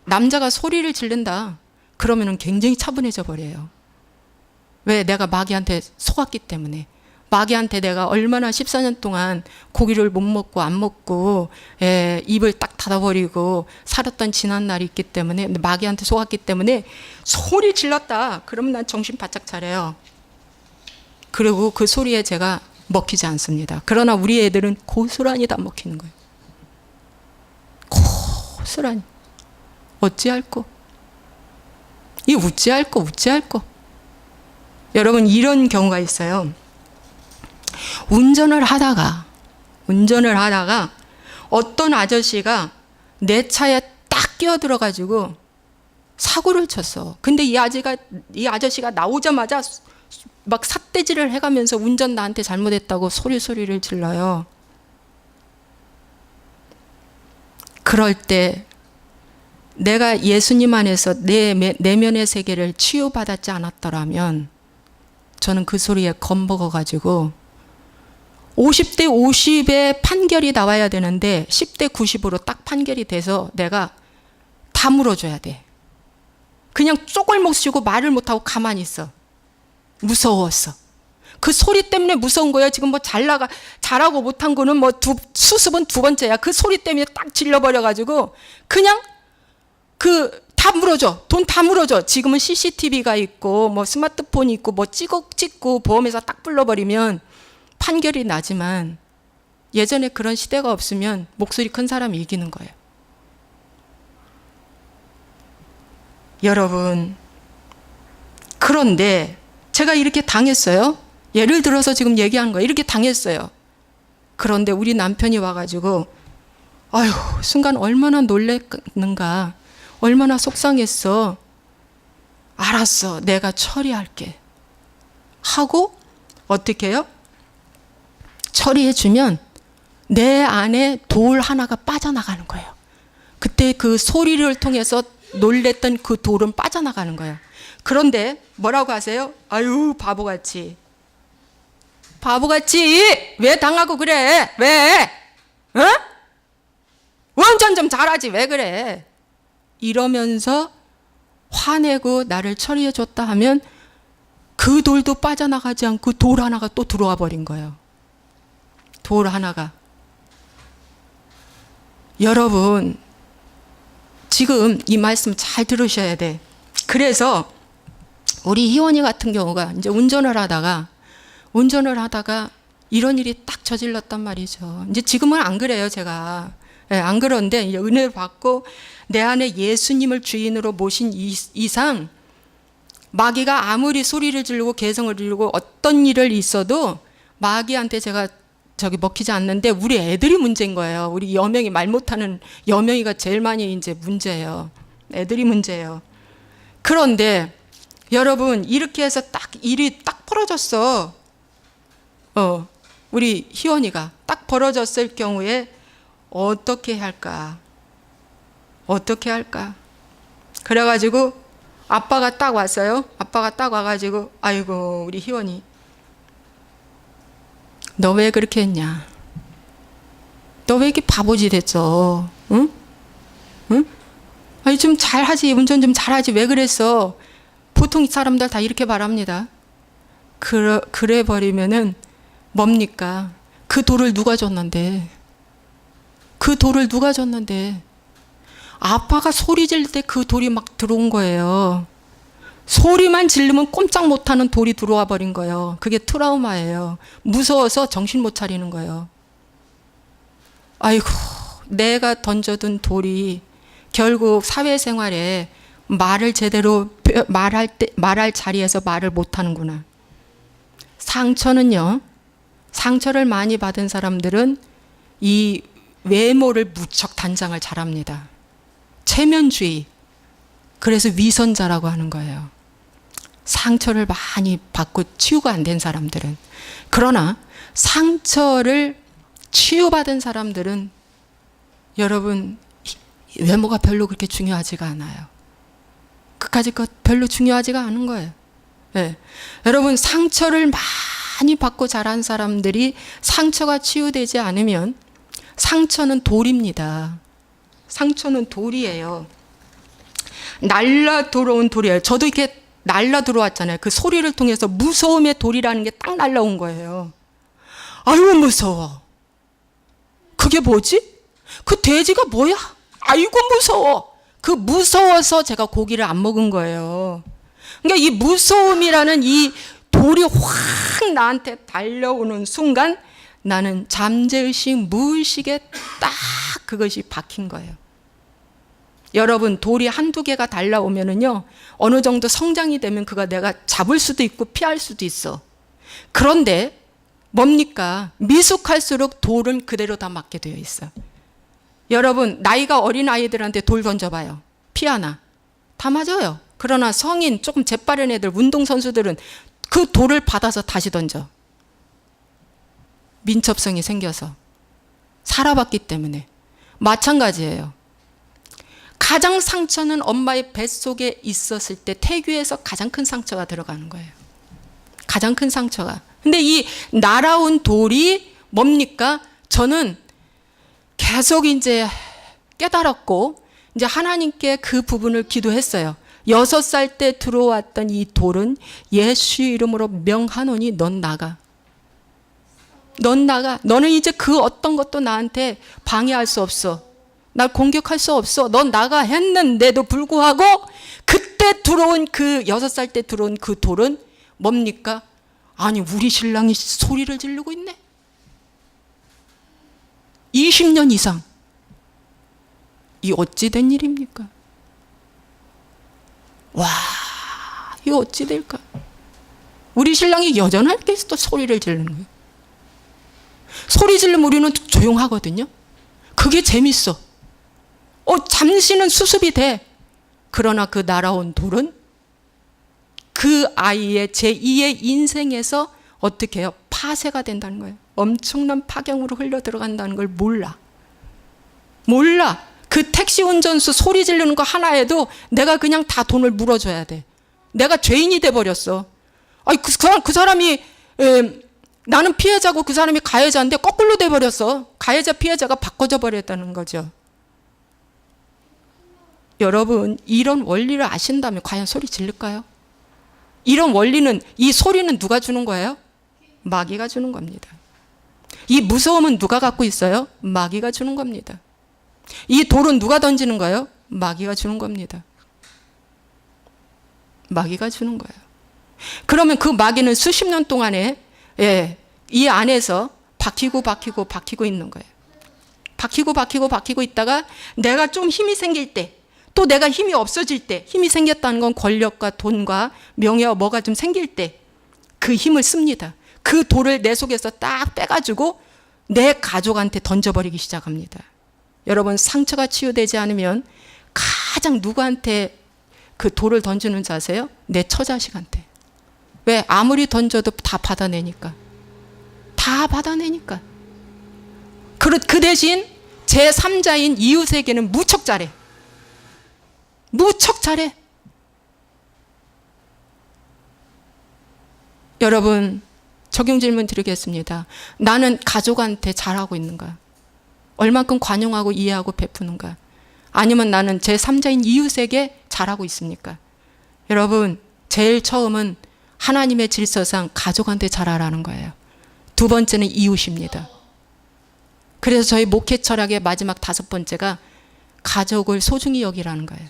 남자가 소리를 지른다 그러면은 굉장히 차분해져 버려요. 왜? 내가 마귀한테 속았기 때문에. 마귀한테 내가 얼마나 14년 동안 고기를 못 먹고 안 먹고 입을 딱 닫아버리고 살았던 지난 날이 있기 때문에, 마귀한테 속았기 때문에 소리 질렀다 그러면 난 정신 바짝 차려요. 그리고 그 소리에 제가 먹히지 않습니다. 그러나 우리 애들은 고스란히 다 먹히는 거예요. 고스란히. 어찌할꼬? 이 어찌할꼬? 여러분, 이런 경우가 있어요. 운전을 하다가 운전을 하다가 어떤 아저씨가 내 차에 딱 끼어들어가지고 사고를 쳤어. 근데 이 아저씨가 나오자마자 막 삿대질을 해가면서 운전 나한테 잘못했다고 소리를 질러요. 그럴 때 내가 예수님 안에서 내 내면의 세계를 치유받았지 않았더라면 저는 그 소리에 겁먹어가지고 50대 50의 판결이 나와야 되는데 10대 90으로 딱 판결이 돼서 내가 다 물어줘야 돼. 그냥 쪼글목 쉬고 말을 못하고 가만히 있어. 무서웠어. 그 소리 때문에 무서운 거야. 지금 뭐 잘하고 못한 거는 뭐 수습은 두 번째야. 그 소리 때문에 딱 질러버려가지고 그냥 다 물어줘. 돈 다 물어줘. 지금은 CCTV가 있고 뭐 스마트폰이 있고 뭐 찍고 보험회사 딱 불러버리면 판결이 나지만 예전에 그런 시대가 없으면 목소리 큰 사람이 이기는 거예요. 여러분, 그런데 제가 이렇게 당했어요. 예를 들어서 지금 얘기하는 거예요. 이렇게 당했어요. 그런데 우리 남편이 와가지고 아유, 순간 얼마나 놀랬는가, 얼마나 속상했어. 알았어, 내가 처리할게 하고 어떻게 해요? 처리해주면 내 안에 돌 하나가 빠져나가는 거예요. 그때 그 소리를 통해서 놀랬던 그 돌은 빠져나가는 거예요. 그런데 뭐라고 하세요? 아유, 바보같이 왜 당하고 그래? 왜? 어? 운전 좀 잘하지 왜 그래? 이러면서 화내고 나를 처리해줬다 하면 그 돌도 빠져나가지 않고 돌 하나가 또 들어와 버린 거예요. 돌 하나가. 여러분, 지금 이 말씀 잘 들으셔야 돼. 그래서 우리 희원이 같은 경우가 이제 운전을 하다가 이런 일이 딱 저질렀단 말이죠. 이제 지금은 안 그래요, 제가. 네, 안 그런데 이제 은혜를 받고 내 안에 예수님을 주인으로 모신 이상 마귀가 아무리 소리를 지르고 개성을 지르고 어떤 일을 있어도 마귀한테 제가 먹히지 않는데 우리 애들이 문제인 거예요. 우리 여명이 말 못하는 여명이가 제일 많이 이제 문제예요. 애들이 문제예요. 그런데 여러분, 이렇게 해서 딱 일이 딱 벌어졌어. 우리 희원이가 딱 벌어졌을 경우에 어떻게 할까? 그래가지고 아빠가 딱 왔어요. 아빠가 딱 와가지고 아이고, 우리 희원이 너 왜 그렇게 했냐? 너 왜 이렇게 바보지 됐어? 응? 아니, 좀 잘하지. 운전 좀 잘하지. 왜 그랬어? 보통 사람들 다 이렇게 말합니다. 그래 버리면은 뭡니까? 그 돌을 누가 줬는데? 아빠가 소리 지를 때 그 돌이 막 들어온 거예요. 소리만 지르면 꼼짝 못하는 돌이 들어와 버린 거예요. 그게 트라우마예요. 무서워서 정신 못 차리는 거예요. 아이고, 내가 던져둔 돌이 결국 사회생활에 말을 제대로 말할 자리에서 말을 못하는구나. 상처를 많이 받은 사람들은 이 외모를 무척 단장을 잘합니다. 체면주의. 그래서 위선자라고 하는 거예요. 상처를 많이 받고 치유가 안 된 사람들은. 그러나 상처를 치유받은 사람들은 여러분, 외모가 별로 그렇게 중요하지가 않아요. 그까짓 것 별로 중요하지가 않은 거예요. 네. 여러분, 상처를 많이 받고 자란 사람들이 상처가 치유되지 않으면 상처는 돌입니다. 상처는 돌이에요. 날라 들어온 돌이에요. 저도 이렇게 날라 들어왔잖아요. 그 소리를 통해서 무서움의 돌이라는 게 딱 날라온 거예요. 아이고, 무서워. 그게 뭐지? 그 돼지가 뭐야? 아이고, 무서워. 그 무서워서 제가 고기를 안 먹은 거예요. 그러니까 이 무서움이라는 이 돌이 확 나한테 달려오는 순간 나는 잠재의식, 무의식에 딱 그것이 박힌 거예요. 여러분, 돌이 한두 개가 달라오면은요, 어느 정도 성장이 되면 그가 내가 잡을 수도 있고 피할 수도 있어. 그런데 뭡니까? 미숙할수록 돌은 그대로 다 맞게 되어 있어. 여러분, 나이가 어린 아이들한테 돌 던져봐요. 피하나? 다 맞아요. 그러나 성인, 조금 재빠른 애들, 운동선수들은 그 돌을 받아서 다시 던져. 민첩성이 생겨서. 살아봤기 때문에. 마찬가지예요. 가장 상처는 엄마의 뱃속에 있었을 때 태교에서 가장 큰 상처가 들어가는 거예요. 가장 큰 상처가. 근데 이 날아온 돌이 뭡니까? 저는 계속 이제 깨달았고 이제 하나님께 그 부분을 기도했어요. 6살 때 들어왔던 이 돌은 예수 이름으로 명하노니 넌 나가. 넌 나가. 너는 이제 그 어떤 것도 나한테 방해할 수 없어. 날 공격할 수 없어. 넌 나가 했는데도 불구하고 그때 들어온 그 6살 때 들어온 그 돌은 뭡니까? 아니 우리 신랑이 소리를 지르고 있네. 20년 이상. 이 어찌 된 일입니까? 와, 이 어찌 될까? 우리 신랑이 여전하게 또 소리를 지르는 거예요. 소리 지르면 우리는 조용하거든요. 그게 재밌어. 잠시는 수습이 돼. 그러나 그 날아온 돌은 그 아이의 제2의 인생에서 어떻게 해요? 파쇄가 된다는 거예요. 엄청난 파경으로 흘러 들어간다는 걸 몰라. 그 택시 운전수 소리 지르는 거 하나에도 내가 그냥 다 돈을 물어줘야 돼. 내가 죄인이 돼버렸어. 아니, 그 사람이 나는 피해자고 그 사람이 가해자인데 거꾸로 돼버렸어. 가해자 피해자가 바꿔져 버렸다는 거죠. 여러분, 이런 원리를 아신다면 과연 소리 지를까요? 이런 원리는, 이 소리는 누가 주는 거예요? 마귀가 주는 겁니다. 이 무서움은 누가 갖고 있어요? 마귀가 주는 겁니다. 이 돌은 누가 던지는 거예요? 마귀가 주는 겁니다. 마귀가 주는 거예요. 그러면 그 마귀는 수십 년 동안에 이 안에서 박히고 있는 거예요. 박히고 있다가 내가 좀 힘이 생길 때, 또 내가 힘이 없어질 때, 힘이 생겼다는 건 권력과 돈과 명예와 뭐가 좀 생길 때 그 힘을 씁니다. 그 돌을 내 속에서 딱 빼가지고 내 가족한테 던져버리기 시작합니다. 여러분, 상처가 치유되지 않으면 가장 누구한테 그 돌을 던지는 줄 아세요? 내 처자식한테. 왜? 아무리 던져도 다 받아내니까. 다 받아내니까. 그 대신 제3자인 이웃에게는 무척 잘해. 무척 잘해. 여러분, 적용 질문 드리겠습니다. 나는 가족한테 잘하고 있는가? 얼만큼 관용하고 이해하고 베푸는가? 아니면 나는 제3자인 이웃에게 잘하고 있습니까? 여러분, 제일 처음은 하나님의 질서상 가족한테 잘하라는 거예요. 두 번째는 이웃입니다. 그래서 저희 목회 철학의 마지막 5번째가 가족을 소중히 여기라는 거예요.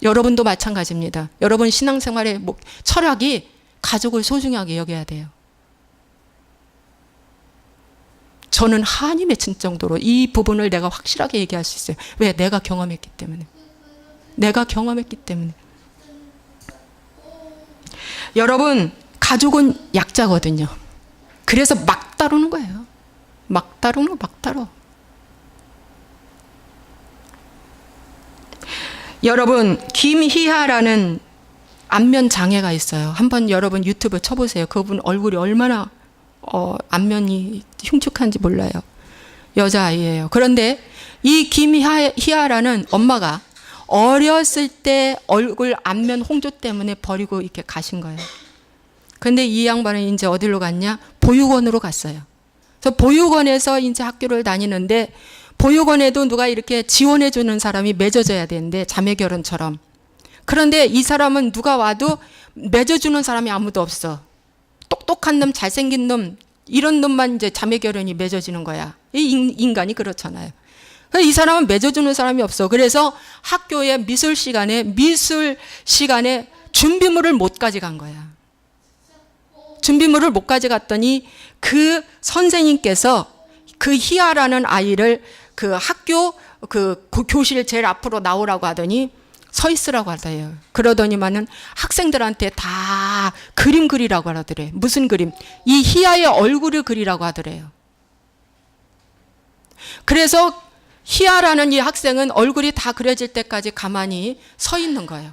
여러분도 마찬가지입니다. 여러분 신앙생활의 철학이 가족을 소중하게 여겨야 돼요. 저는 한이 맺힌 정도로 이 부분을 내가 확실하게 얘기할 수 있어요. 왜? 내가 경험했기 때문에. 내가 경험했기 때문에. 여러분, 가족은 약자거든요. 그래서 막 다루는 거예요. 막 다루는 거, 막 다뤄. 여러분, 김희하라는 안면 장애가 있어요. 한번 여러분 유튜브 쳐보세요. 그분 얼굴이 얼마나 안면이 흉측한지 몰라요. 여자아이예요. 그런데 이 김희하라는 엄마가 어렸을 때 얼굴 안면 홍조 때문에 버리고 이렇게 가신 거예요. 근데 이 양반은 이제 어디로 갔냐? 보육원으로 갔어요. 그래서 보육원에서 이제 학교를 다니는데 보육원에도 누가 이렇게 지원해 주는 사람이 맺어져야 되는데 자매 결혼처럼. 그런데 이 사람은 누가 와도 맺어주는 사람이 아무도 없어. 똑똑한 놈, 잘생긴 놈, 이런 놈만 이제 자매 결혼이 맺어지는 거야. 이 인간이 그렇잖아요. 이 사람은 맺어주는 사람이 없어. 그래서 학교의 미술 시간에 준비물을 못 가져간 거야. 준비물을 못 가져갔더니 그 선생님께서 그 희아라는 아이를 그 학교 그 교실 제일 앞으로 나오라고 하더니 서 있으라고 하더래요. 그러더니만은 학생들한테 다 그림 그리라고 하더래요. 무슨 그림? 이 희아의 얼굴을 그리라고 하더래요. 그래서 희아라는 이 학생은 얼굴이 다 그려질 때까지 가만히 서 있는 거예요.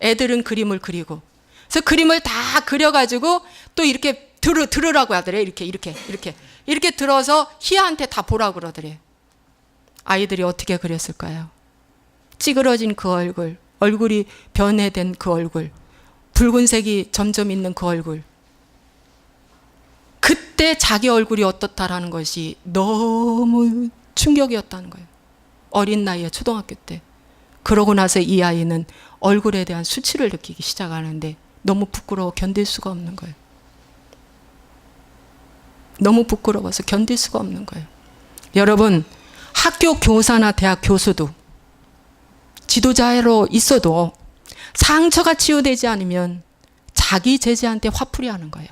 애들은 그림을 그리고. 그래서 그림을 다 그려가지고 또 이렇게 들으라고 하더래요. 이렇게 들어서 희아한테 다 보라고 그러더래요. 아이들이 어떻게 그렸을까요? 찌그러진 그 얼굴, 얼굴이 변해된 그 얼굴, 붉은색이 점점 있는 그 얼굴. 그때 자기 얼굴이 어떻다라는 것이 너무 충격이었다는 거예요. 어린 나이에 초등학교 때. 그러고 나서 이 아이는 얼굴에 대한 수치를 느끼기 시작하는데 너무 부끄러워 견딜 수가 없는 거예요. 너무 부끄러워서 견딜 수가 없는 거예요. 여러분, 학교 교사나 대학 교수도 지도자로 있어도 상처가 치유되지 않으면 자기 제자한테 화풀이 하는 거예요.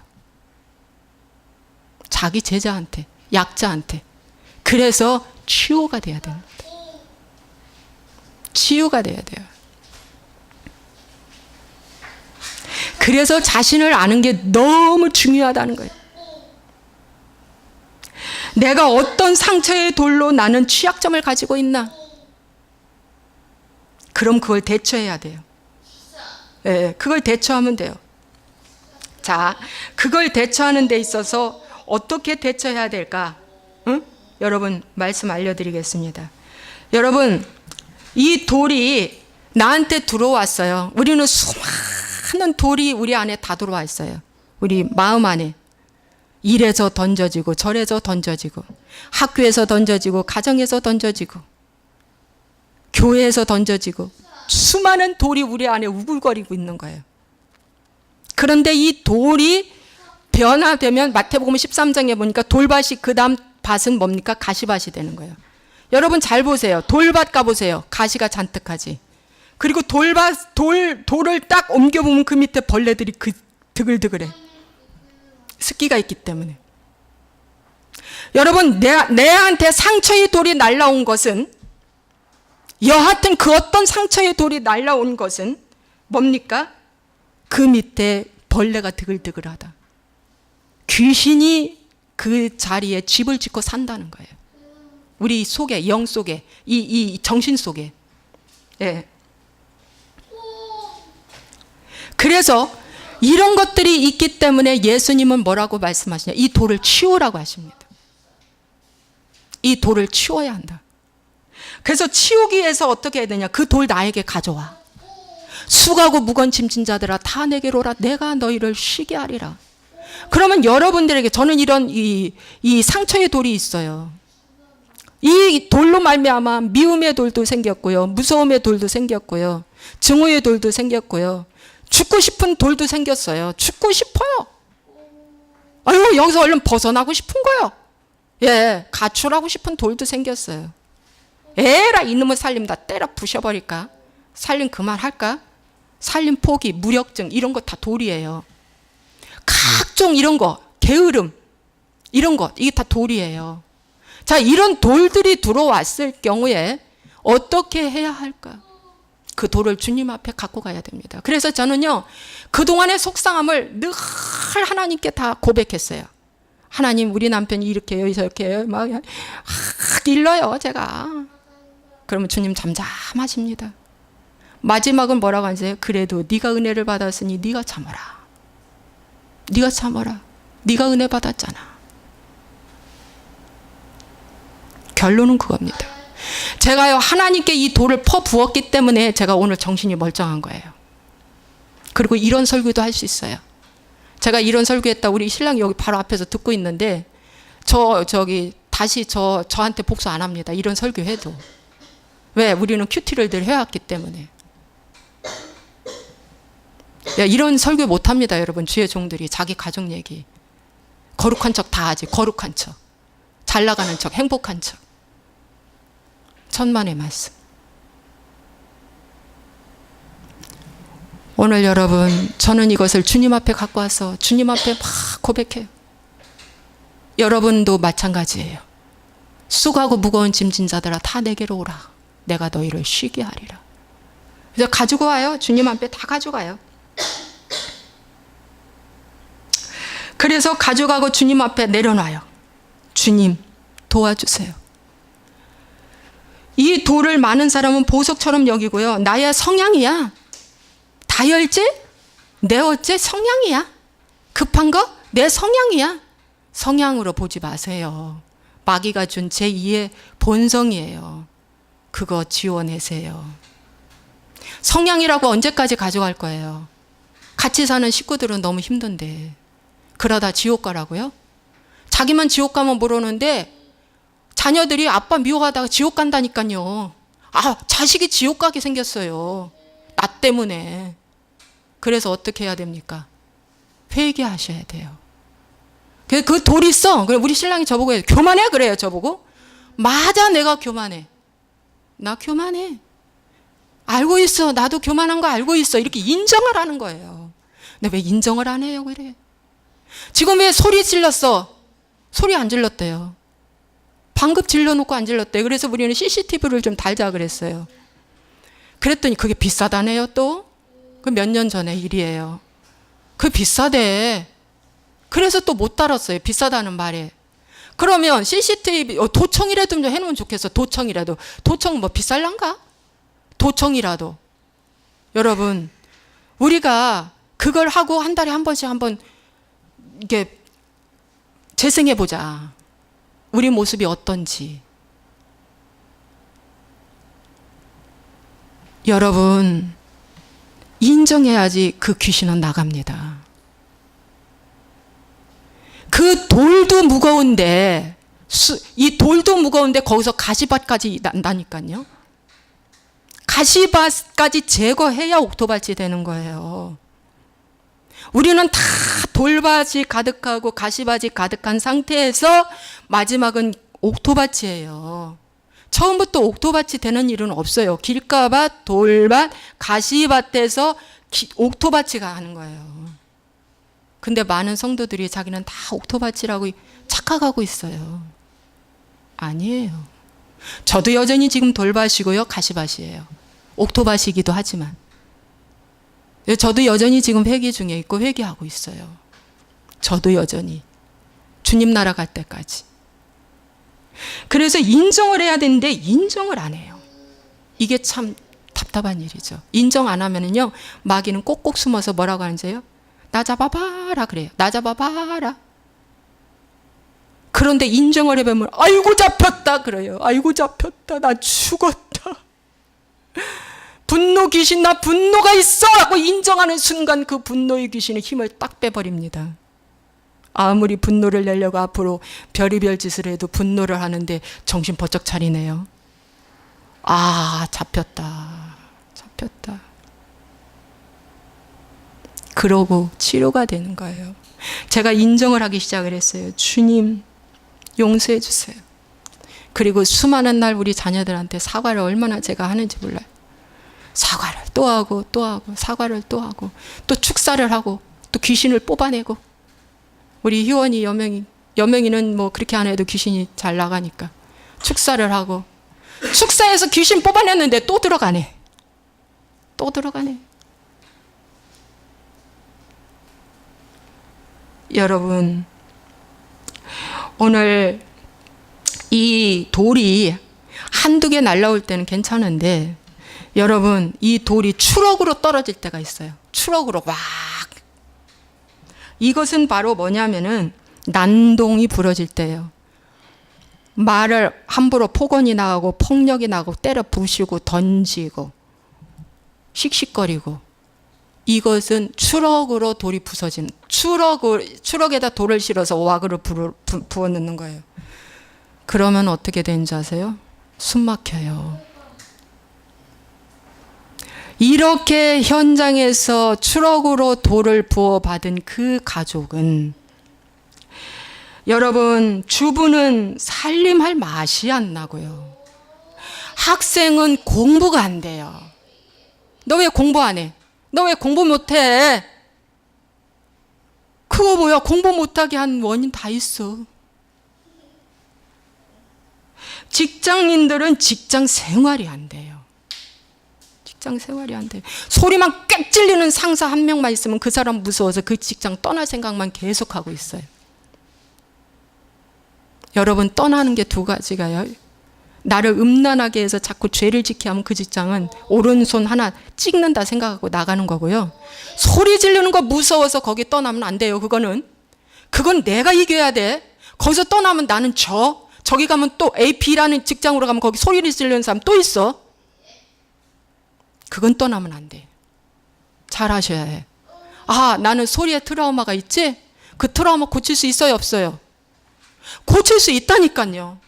자기 제자한테, 약자한테. 그래서 치유가 돼야 됩니다. 치유가 돼야 돼요. 그래서 자신을 아는 게 너무 중요하다는 거예요. 내가 어떤 상처의 돌로 나는 취약점을 가지고 있나? 그럼 그걸 대처해야 돼요. 네, 그걸 대처하면 돼요. 자, 그걸 대처하는 데 있어서 어떻게 대처해야 될까? 응? 여러분, 말씀 알려드리겠습니다. 여러분, 이 돌이 나한테 들어왔어요. 우리는 수많은 돌이 우리 안에 다 들어와 있어요. 우리 마음 안에. 일에서 던져지고 절에서 던져지고 학교에서 던져지고 가정에서 던져지고 교회에서 던져지고 수많은 돌이 우리 안에 우글거리고 있는 거예요. 그런데 이 돌이 변화되면 마태복음 13장에 보니까 돌밭이 그 다음 밭은 뭡니까? 가시밭이 되는 거예요. 여러분 잘 보세요. 돌밭 가보세요. 가시가 잔뜩하지. 그리고 돌을 딱 옮겨보면 그 밑에 벌레들이 드글드글해. 습기가 있기 때문에. 여러분, 내한테 상처의 돌이 날라온 것은, 여하튼 그 어떤 상처의 돌이 날라온 것은 뭡니까? 그 밑에 벌레가 드글드글하다. 귀신이 그 자리에 집을 짓고 산다는 거예요. 우리 속에, 영 속에, 이 정신 속에. 예. 그래서 이런 것들이 있기 때문에 예수님은 뭐라고 말씀하시냐? 이 돌을 치우라고 하십니다. 이 돌을 치워야 한다. 그래서 치우기 위해서 어떻게 해야 되냐? 그 돌 나에게 가져와. 수고하고 무거운 짐진 자들아 다 내게로 오라. 내가 너희를 쉬게 하리라. 그러면 여러분들에게 저는 이런 이 상처의 돌이 있어요. 이 돌로 말미암아 미움의 돌도 생겼고요. 무서움의 돌도 생겼고요. 증오의 돌도 생겼고요. 죽고 싶은 돌도 생겼어요. 죽고 싶어요. 아유, 여기서 얼른 벗어나고 싶은 거요. 예, 가출하고 싶은 돌도 생겼어요. 에라, 이놈의 살림 다 때려 부셔버릴까? 살림 그만할까? 살림 포기, 무력증 이런 거 다 돌이에요. 각종 이런 거, 게으름 이런 거 이게 다 돌이에요. 자, 이런 돌들이 들어왔을 경우에 어떻게 해야 할까? 그 돌을 주님 앞에 갖고 가야 됩니다. 그래서 저는요, 그동안의 속상함을 늘 하나님께 다 고백했어요. 하나님, 우리 남편이 이렇게 해요, 저렇게 해요. 막 일러요, 제가. 그러면 주님 잠잠하십니다. 마지막은 뭐라고 하세요? 그래도 네가 은혜를 받았으니 네가 참아라. 네가 참아라. 네가 은혜 받았잖아. 결론은 그겁니다. 제가요, 하나님께 이 돌을 퍼부었기 때문에 제가 오늘 정신이 멀쩡한 거예요. 그리고 이런 설교도 할 수 있어요. 제가 이런 설교했다 우리 신랑이 여기 바로 앞에서 듣고 있는데 다시 저한테 복수 안 합니다. 이런 설교해도. 왜? 우리는 큐티를 늘 해왔기 때문에. 야, 이런 설교 못 합니다, 여러분. 주의 종들이 자기 가족 얘기. 거룩한 척 다 하지. 거룩한 척. 잘 나가는 척, 행복한 척. 천만의 말씀. 오늘 여러분, 저는 이것을 주님 앞에 갖고 와서 주님 앞에 막 고백해요. 여러분도 마찬가지예요. 수고하고 무거운 짐진 자들아 다 내게로 오라. 내가 너희를 쉬게 하리라. 그래서 가지고 와요. 주님 앞에 다 가져가요. 그래서 가져가고 주님 앞에 내려놔요. 주님 도와주세요. 이 돌을 많은 사람은 보석처럼 여기고요. 나의 성향이야. 다혈질? 내 어째 성향이야. 급한 거? 내 성향이야. 성향으로 보지 마세요. 마귀가 준 제2의 본성이에요. 그거 지워내세요. 성향이라고 언제까지 가져갈 거예요? 같이 사는 식구들은 너무 힘든데 그러다 지옥 가라고요? 자기만 지옥 가면 모르는데 자녀들이 아빠 미워하다가 지옥 간다니까요. 아, 자식이 지옥 가게 생겼어요. 나 때문에. 그래서 어떻게 해야 됩니까? 회개하셔야 돼요. 그 돌이 있어. 그래 우리 신랑이 저보고 해요. 교만해? 그래요 저보고. 맞아, 내가 교만해. 나 교만해. 알고 있어. 나도 교만한 거 알고 있어. 이렇게 인정을 하는 거예요. 근데 왜 인정을 안 해요? 그래. 지금 왜 소리 질렀어? 소리 안 질렀대요. 방금 질러놓고 안 질렀대요. 그래서 우리는 CCTV를 좀 달자 그랬어요. 그랬더니 그게 비싸다네요 또. 그 몇 년 전에 일이에요. 그 비싸대. 그래서 또 못 달았어요. 비싸다는 말에. 그러면 CCTV 도청이라도 좀 해놓으면 좋겠어. 도청이라도. 도청 뭐 비쌀란가? 도청이라도. 여러분 우리가 그걸 하고 한 달에 한 번씩 한번 이게 재생해보자. 우리 모습이 어떤지. 여러분 인정해야지 그 귀신은 나갑니다. 그 돌도 무거운데 이 돌도 무거운데 거기서 가시밭까지 난다니까요. 가시밭까지 제거해야 옥토밭이 되는 거예요. 우리는 다 돌밭이 가득하고 가시밭이 가득한 상태에서 마지막은 옥토밭이에요. 처음부터 옥토밭이 되는 일은 없어요. 길가밭, 돌밭, 가시밭에서 옥토밭이 가는 거예요. 근데 많은 성도들이 자기는 다 옥토밭이라고 착각하고 있어요. 아니에요. 저도 여전히 지금 돌밭이고요. 가시밭이에요. 옥토밭이기도 하지만. 저도 여전히 지금 회개 중에 있고 회개하고 있어요. 저도 여전히. 주님 나라 갈 때까지. 그래서 인정을 해야 되는데 인정을 안 해요. 이게 참 답답한 일이죠. 인정 안 하면은요, 마귀는 꼭꼭 숨어서 뭐라고 하는지요? 나 잡아봐라 그래요. 나 잡아봐라. 그런데 인정을 해보면 아이고 잡혔다 그래요. 아이고 잡혔다. 나 죽었다. 분노 귀신 나 분노가 있어 하고 인정하는 순간 그 분노의 귀신의 힘을 딱 빼버립니다. 아무리 분노를 내려고 앞으로 별의별 짓을 해도 분노를 하는데 정신 번쩍 차리네요. 아, 잡혔다. 잡혔다. 그러고 치료가 되는 거예요. 제가 인정을 하기 시작을 했어요. 주님 용서해 주세요. 그리고 수많은 날 우리 자녀들한테 사과를 얼마나 제가 하는지 몰라요. 사과를 또 하고 또 하고 사과를 또 하고 또 축사를 하고 또 귀신을 뽑아내고. 우리 희원이 여명이는 뭐 그렇게 안 해도 귀신이 잘 나가니까 축사를 하고 축사해서 귀신 뽑아냈는데 또 들어가네. 또 들어가네. 여러분 오늘 이 돌이 한두 개 날라올 때는 괜찮은데 여러분 이 돌이 추럭으로 떨어질 때가 있어요. 추럭으로 막. 이것은 바로 뭐냐면은 난동이 부러질 때예요. 말을 함부로 폭언이 나가고 폭력이 나고 때려 부시고 던지고 씩씩거리고 이것은 추럭으로 돌이 부서진 추럭에다 돌을 실어서 와그를 부어 넣는 거예요. 그러면 어떻게 되는지 아세요? 숨 막혀요. 이렇게 현장에서 추럭으로 돌을 부어 받은 그 가족은 여러분 주부는 살림할 맛이 안 나고요. 학생은 공부가 안 돼요. 너 왜 공부 안 해? 너 왜 공부 못해? 그거 뭐야? 공부 못하게 한 원인 다 있어. 직장인들은 직장 생활이 안 돼요. 직장 생활이 안 돼. 소리만 꽥 찔리는 상사 한 명만 있으면 그 사람 무서워서 그 직장 떠날 생각만 계속하고 있어요. 여러분, 떠나는 게 두 가지가요. 나를 음란하게 해서 자꾸 죄를 지게 하면 그 직장은 오른손 하나 찍는다 생각하고 나가는 거고요. 소리 지르는 거 무서워서 거기 떠나면 안 돼요. 그건 내가 이겨야 돼. 거기서 떠나면 나는 저기 가면 또 AP라는 직장으로 가면 거기 소리를 지르는 사람 또 있어. 그건 떠나면 안 돼. 잘 하셔야 해. 아, 나는 소리에 트라우마가 있지? 그 트라우마 고칠 수 있어요, 없어요? 고칠 수 있다니까요.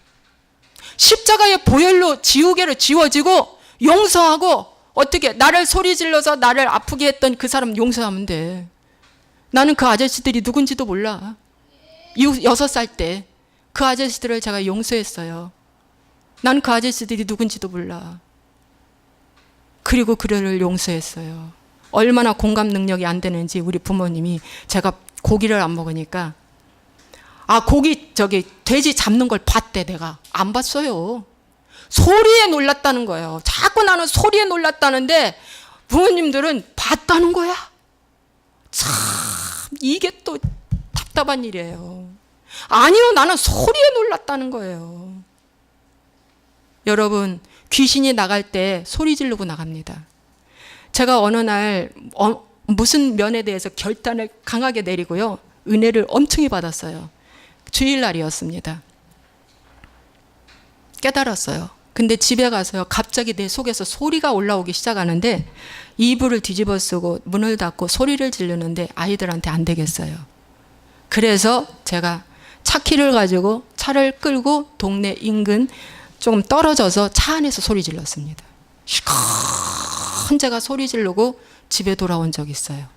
십자가의 보혈로 지우개를 지워지고 용서하고, 어떻게 나를 소리 질러서 나를 아프게 했던 그 사람 용서하면 돼. 나는 그 아저씨들이 누군지도 몰라. 6살 때 그 아저씨들을 제가 용서했어요. 나는 그 아저씨들이 누군지도 몰라. 그리고 그를 용서했어요. 얼마나 공감 능력이 안 되는지 우리 부모님이, 제가 고기를 안 먹으니까, 돼지 잡는 걸 봤대. 내가 안 봤어요. 소리에 놀랐다는 거예요. 자꾸 나는 소리에 놀랐다는데 부모님들은 봤다는 거야. 참, 이게 또 답답한 일이에요. 아니요, 나는 소리에 놀랐다는 거예요. 여러분, 귀신이 나갈 때 소리 지르고 나갑니다. 제가 어느 날 무슨 면에 대해서 결단을 강하게 내리고요, 은혜를 엄청 받았어요. 주일날이었습니다. 깨달았어요. 근데 집에 가서요, 갑자기 내 속에서 소리가 올라오기 시작하는데 이불을 뒤집어 쓰고 문을 닫고 소리를 지르는데 아이들한테 안 되겠어요. 그래서 제가 차키를 가지고 차를 끌고 동네 인근 조금 떨어져서 차 안에서 소리 질렀습니다. 시큰 제가 소리 지르고 집에 돌아온 적이 있어요.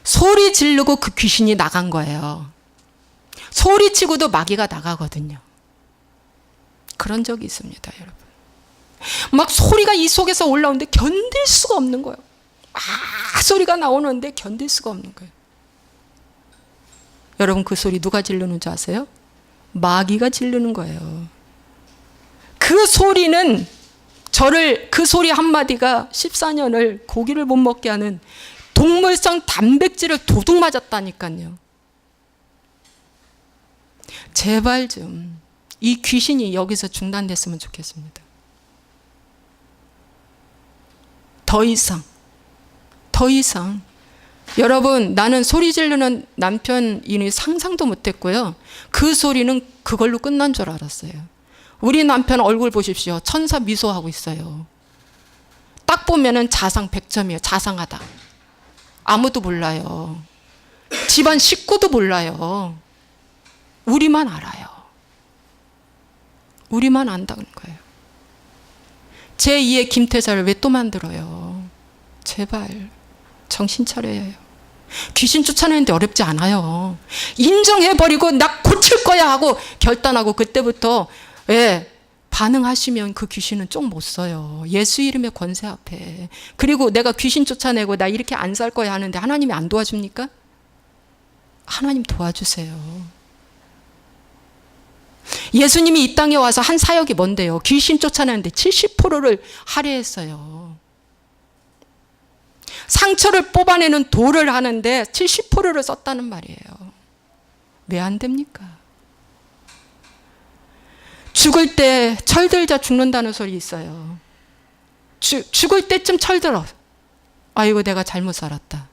소리 지르고 그 귀신이 나간 거예요. 소리치고도 마귀가 나가거든요. 그런 적이 있습니다, 여러분. 막 소리가 이 속에서 올라오는데 견딜 수가 없는 거예요. 소리가 나오는데 견딜 수가 없는 거예요. 여러분, 그 소리 누가 지르는 줄 아세요? 마귀가 지르는 거예요. 그 소리는 그 소리 한마디가 14년을 고기를 못 먹게 하는 동물성 단백질을 도둑 맞았다니까요. 제발 좀 이 귀신이 여기서 중단됐으면 좋겠습니다. 더 이상. 여러분, 나는 소리 지르는 남편이 상상도 못했고요. 그 소리는 그걸로 끝난 줄 알았어요. 우리 남편 얼굴 보십시오. 천사 미소하고 있어요. 딱 보면은 자상 100점이에요. 자상하다. 아무도 몰라요. 집안 식구도 몰라요. 우리만 알아요. 우리만 안다는 거예요. 제2의 김태자를 왜 또 만들어요? 제발 정신 차려야 해요. 귀신 쫓아내는데 어렵지 않아요. 인정해버리고 나 고칠 거야 하고 결단하고 그때부터 반응하시면 그 귀신은 쪽 못 써요. 예수 이름의 권세 앞에. 그리고 내가 귀신 쫓아내고 나 이렇게 안 살 거야 하는데 하나님이 안 도와줍니까? 하나님 도와주세요. 예수님이 이 땅에 와서 한 사역이 뭔데요? 귀신 쫓아내는데 70%를 할애했어요. 상처를 뽑아내는 도를 하는데 70%를 썼다는 말이에요. 왜 안 됩니까? 죽을 때 철들자 죽는다는 소리 있어요. 죽을 때쯤 철들어. 아이고, 내가 잘못 살았다.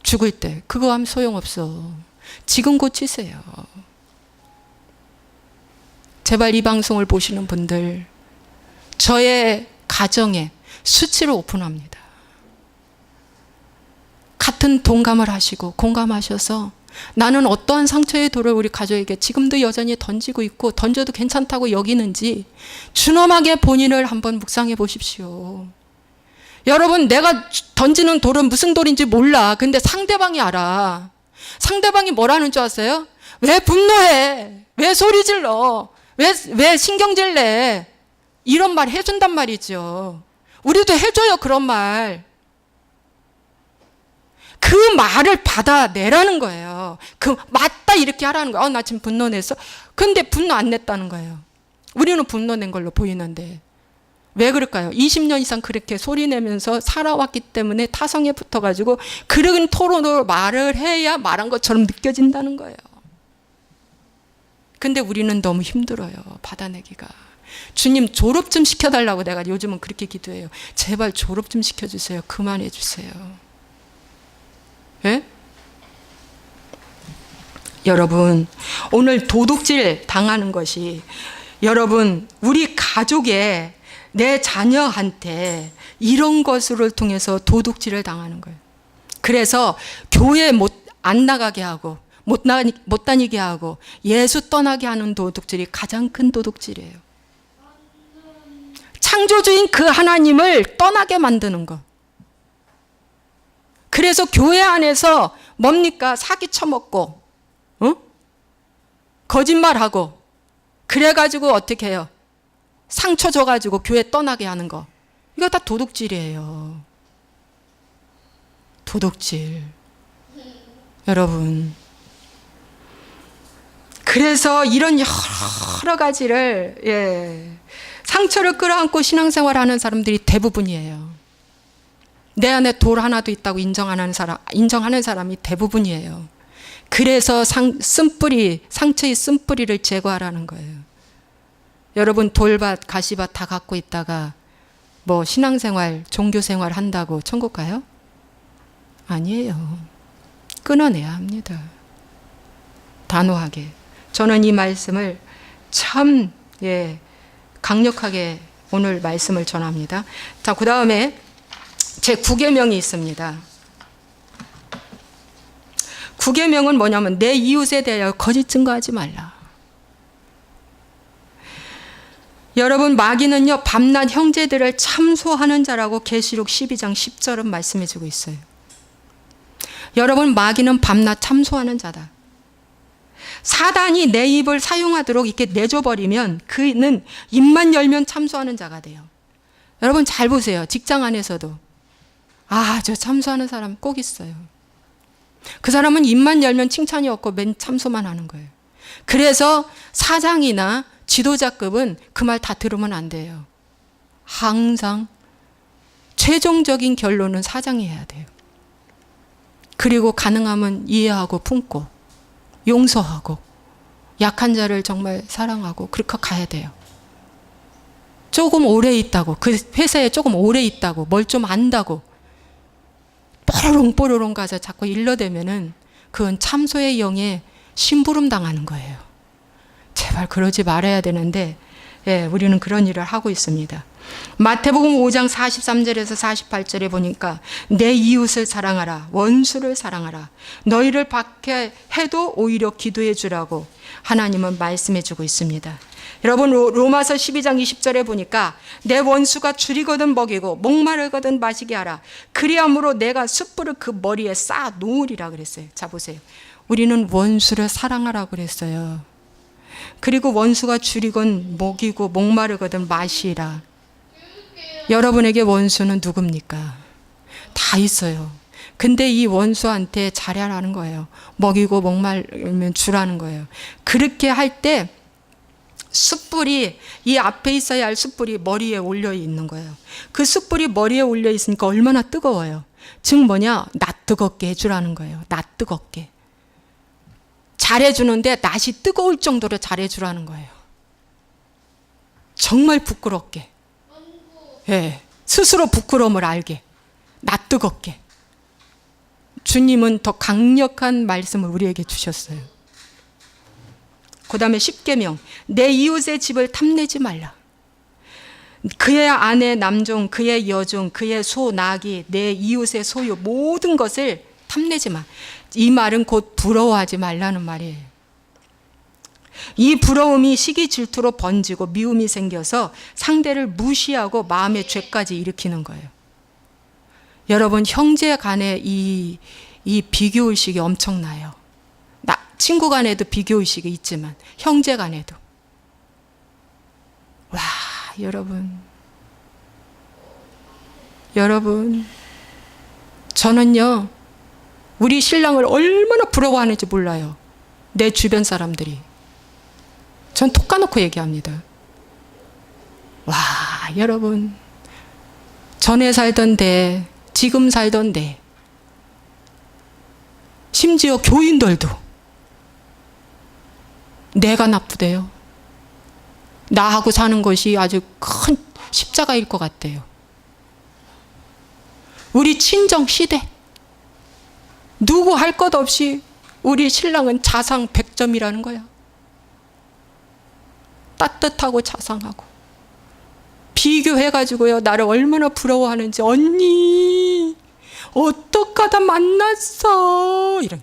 죽을 때. 그거 하면 소용없어. 지금 고치세요. 제발 이 방송을 보시는 분들, 저의 가정에 수치를 오픈합니다. 같은 동감을 하시고 공감하셔서 나는 어떠한 상처의 돌을 우리 가족에게 지금도 여전히 던지고 있고 던져도 괜찮다고 여기는지 준엄하게 본인을 한번 묵상해 보십시오. 여러분, 내가 던지는 돌은 무슨 돌인지 몰라. 근데 상대방이 알아. 상대방이 뭐라는 줄 아세요? 왜 분노해? 왜 소리 질러? 왜 신경질 내? 이런 말 해준단 말이죠. 우리도 해줘요, 그런 말. 그 말을 받아내라는 거예요. 맞다 이렇게 하라는 거예요. 나 지금 분노 냈어? 근데 분노 안 냈다는 거예요. 우리는 분노 낸 걸로 보이는데 왜 그럴까요? 20년 이상 그렇게 소리내면서 살아왔기 때문에 타성에 붙어가지고 그런 토론으로 말을 해야 말한 것처럼 느껴진다는 거예요. 근데 우리는 너무 힘들어요. 받아내기가. 주님 졸업 좀 시켜달라고 내가 요즘은 그렇게 기도해요. 제발 졸업 좀 시켜주세요. 그만해 주세요. 예? 여러분, 오늘 도둑질 당하는 것이 여러분 우리 가족에 내 자녀한테 이런 것을 통해서 도둑질을 당하는 거예요. 그래서 교회 안 나가게 하고 못 다니게 하고 예수 떠나게 하는 도둑질이 가장 큰 도둑질이에요. 창조주인 그 하나님을 떠나게 만드는 것. 그래서 교회 안에서 뭡니까? 사기 쳐먹고 거짓말하고 그래가지고 어떻게 해요? 상처 줘가지고 교회 떠나게 하는 거. 이거 다 도둑질이에요. 도둑질. 여러분. 그래서 이런 여러 가지를 상처를 끌어안고 신앙생활하는 사람들이 대부분이에요. 내 안에 돌 하나도 있다고 인정하는 사람이 대부분이에요. 그래서 상처의 쓴뿌리를 제거하라는 거예요. 여러분 돌밭, 가시밭 다 갖고 있다가 뭐 신앙생활, 종교생활 한다고 천국 가요? 아니에요. 끊어내야 합니다. 단호하게. 저는 이 말씀을 참 강력하게 오늘 말씀을 전합니다. 자, 그 다음에 제 9계명이 있습니다. 9계명은 뭐냐면 내 이웃에 대하여 거짓 증거하지 말라. 여러분 마귀는요 밤낮 형제들을 참소하는 자라고 계시록 12장 10절은 말씀해 주고 있어요. 여러분 마귀는 밤낮 참소하는 자다. 사단이 내 입을 사용하도록 이렇게 내줘버리면 그는 입만 열면 참소하는 자가 돼요. 여러분 잘 보세요. 직장 안에서도 저 참소하는 사람 꼭 있어요. 그 사람은 입만 열면 칭찬이 없고 맨 참소만 하는 거예요. 그래서 사장이나 지도자급은 그 말 다 들으면 안 돼요. 항상 최종적인 결론은 사장이 해야 돼요. 그리고 가능하면 이해하고 품고 용서하고 약한 자를 정말 사랑하고 그렇게 가야 돼요. 조금 오래 있다고, 그 회사에 조금 오래 있다고, 뭘 좀 안다고 뽀로롱 가서 자꾸 일러대면은 그건 참소의 영에 심부름 당하는 거예요. 제발 그러지 말아야 되는데 우리는 그런 일을 하고 있습니다. 마태복음 5장 43절에서 48절에 보니까 내 이웃을 사랑하라, 원수를 사랑하라, 너희를 박해해도 오히려 기도해 주라고 하나님은 말씀해 주고 있습니다. 여러분 로마서 12장 20절에 보니까 내 원수가 줄이거든 먹이고 목마르거든 마시게 하라. 그리함으로 내가 숯불을 그 머리에 쌓아 놓으리라 그랬어요. 자 보세요. 우리는 원수를 사랑하라 그랬어요. 그리고 원수가 줄이건 먹이고 목마르거든 마시라. 여러분에게 원수는 누굽니까? 다 있어요. 근데 이 원수한테 잘하라는 거예요. 먹이고 목마르면 주라는 거예요. 그렇게 할 때 숯불이 이 앞에 있어야 할 숯불이 머리에 올려 있는 거예요. 그 숯불이 머리에 올려 있으니까 얼마나 뜨거워요. 즉 뭐냐? 낯 뜨겁게 해주라는 거예요. 낯 뜨겁게. 잘해주는데 낯이 뜨거울 정도로 잘해주라는 거예요. 정말 부끄럽게. 스스로 부끄러움을 알게. 낯 뜨겁게. 주님은 더 강력한 말씀을 우리에게 주셨어요. 그 다음에 10계명 내 이웃의 집을 탐내지 말라. 그의 아내 남종, 그의 여종, 그의 소, 나귀, 내 이웃의 소유 모든 것을 탐내지 마. 이 말은 곧 부러워하지 말라는 말이에요. 이 부러움이 시기 질투로 번지고 미움이 생겨서 상대를 무시하고 마음의 죄까지 일으키는 거예요. 여러분 형제 간에 이 비교의식이 엄청나요. 친구 간에도 비교의식이 있지만 형제 간에도. 와 여러분 저는요 우리 신랑을 얼마나 부러워하는지 몰라요. 내 주변 사람들이. 전 톡 까놓고 얘기합니다. 와 여러분, 전에 살던 데, 지금 살던 데, 심지어 교인들도 내가 나쁘대요. 나하고 사는 것이 아주 큰 십자가일 것 같대요. 우리 친정 시대, 누구 할 것 없이 우리 신랑은 자상 100점이라는 거야. 따뜻하고 자상하고. 비교해가지고요, 나를 얼마나 부러워하는지. 언니, 어떡하다 만났어. 이런.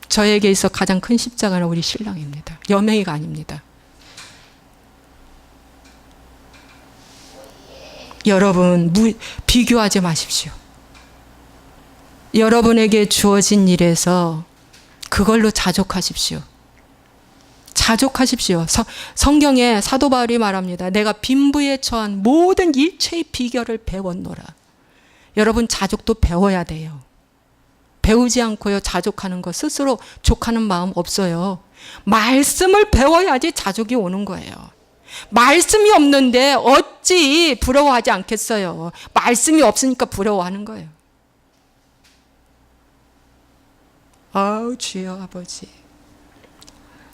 저에게 있어 가장 큰 십자가는 우리 신랑입니다. 여명이가 아닙니다. 여러분, 비교하지 마십시오. 여러분에게 주어진 일에서 그걸로 자족하십시오. 자족하십시오. 성경에 사도 바울이 말합니다. 내가 빈부에 처한 모든 일체의 비결을 배웠노라. 여러분, 자족도 배워야 돼요. 배우지 않고요, 자족하는 거 스스로 족하는 마음 없어요. 말씀을 배워야지 자족이 오는 거예요. 말씀이 없는데 어찌 부러워하지 않겠어요. 말씀이 없으니까 부러워하는 거예요. 아우, 주여 아버지.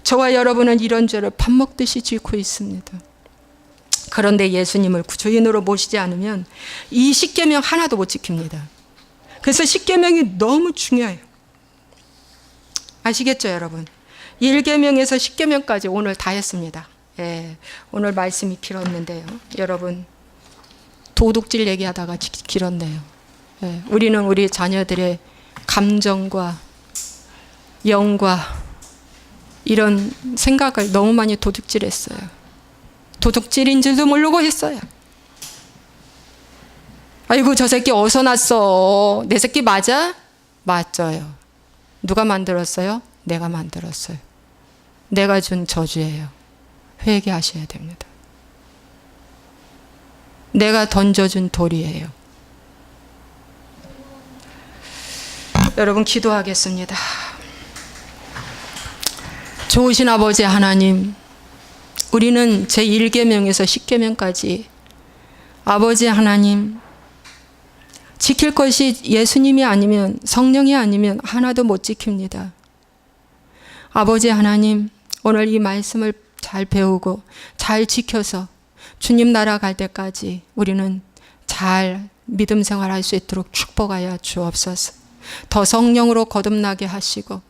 저와 여러분은 이런 죄를 밥 먹듯이 짓고 있습니다. 그런데 예수님을 주인으로 모시지 않으면 이 십계명 하나도 못 지킵니다. 그래서 십계명이 너무 중요해요. 아시겠죠, 여러분? 1계명에서 10계명까지 오늘 다 했습니다. 예, 오늘 말씀이 길었는데요. 여러분, 도둑질 얘기하다가 길었네요. 예, 우리는 우리 자녀들의 감정과 영과 이런 생각을 너무 많이 도둑질했어요. 도둑질인 줄도 모르고 했어요. 아이고, 저 새끼 어디서 났어? 내 새끼 맞아? 맞아요. 누가 만들었어요? 내가 만들었어요. 내가 준 저주예요. 회개하셔야 됩니다. 내가 던져준 돌이에요. 여러분, 기도하겠습니다. 좋으신 아버지 하나님, 우리는 제1계명에서 10계명까지 아버지 하나님, 지킬 것이 예수님이 아니면, 성령이 아니면 하나도 못 지킵니다. 아버지 하나님, 오늘 이 말씀을 잘 배우고 잘 지켜서 주님 나라 갈 때까지 우리는 잘 믿음 생활할 수 있도록 축복하여 주옵소서. 더 성령으로 거듭나게 하시고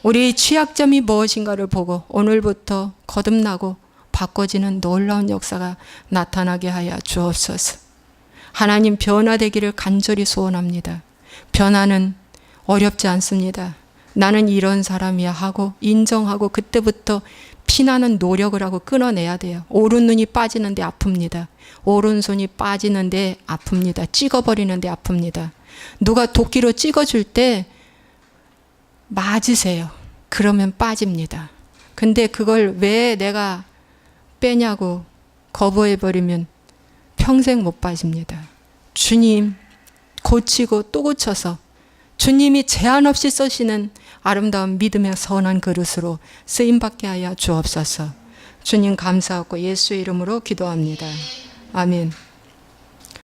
우리 취약점이 무엇인가를 보고 오늘부터 거듭나고 바꿔지는 놀라운 역사가 나타나게 하여 주옵소서. 하나님, 변화되기를 간절히 소원합니다. 변화는 어렵지 않습니다. 나는 이런 사람이야 하고 인정하고 그때부터 피나는 노력을 하고 끊어내야 돼요. 오른 눈이 빠지는데 아픕니다. 오른손이 빠지는데 아픕니다. 찍어버리는데 아픕니다. 누가 도끼로 찍어줄 때 맞으세요. 그러면 빠집니다. 근데 그걸 왜 내가 빼냐고 거부해버리면 평생 못 빠집니다. 주님, 고치고 또 고쳐서 주님이 제한 없이 쓰시는 아름다운 믿음의 선한 그릇으로 쓰임받게 하여 주옵소서. 주님 감사하고 예수의 이름으로 기도합니다. 아멘.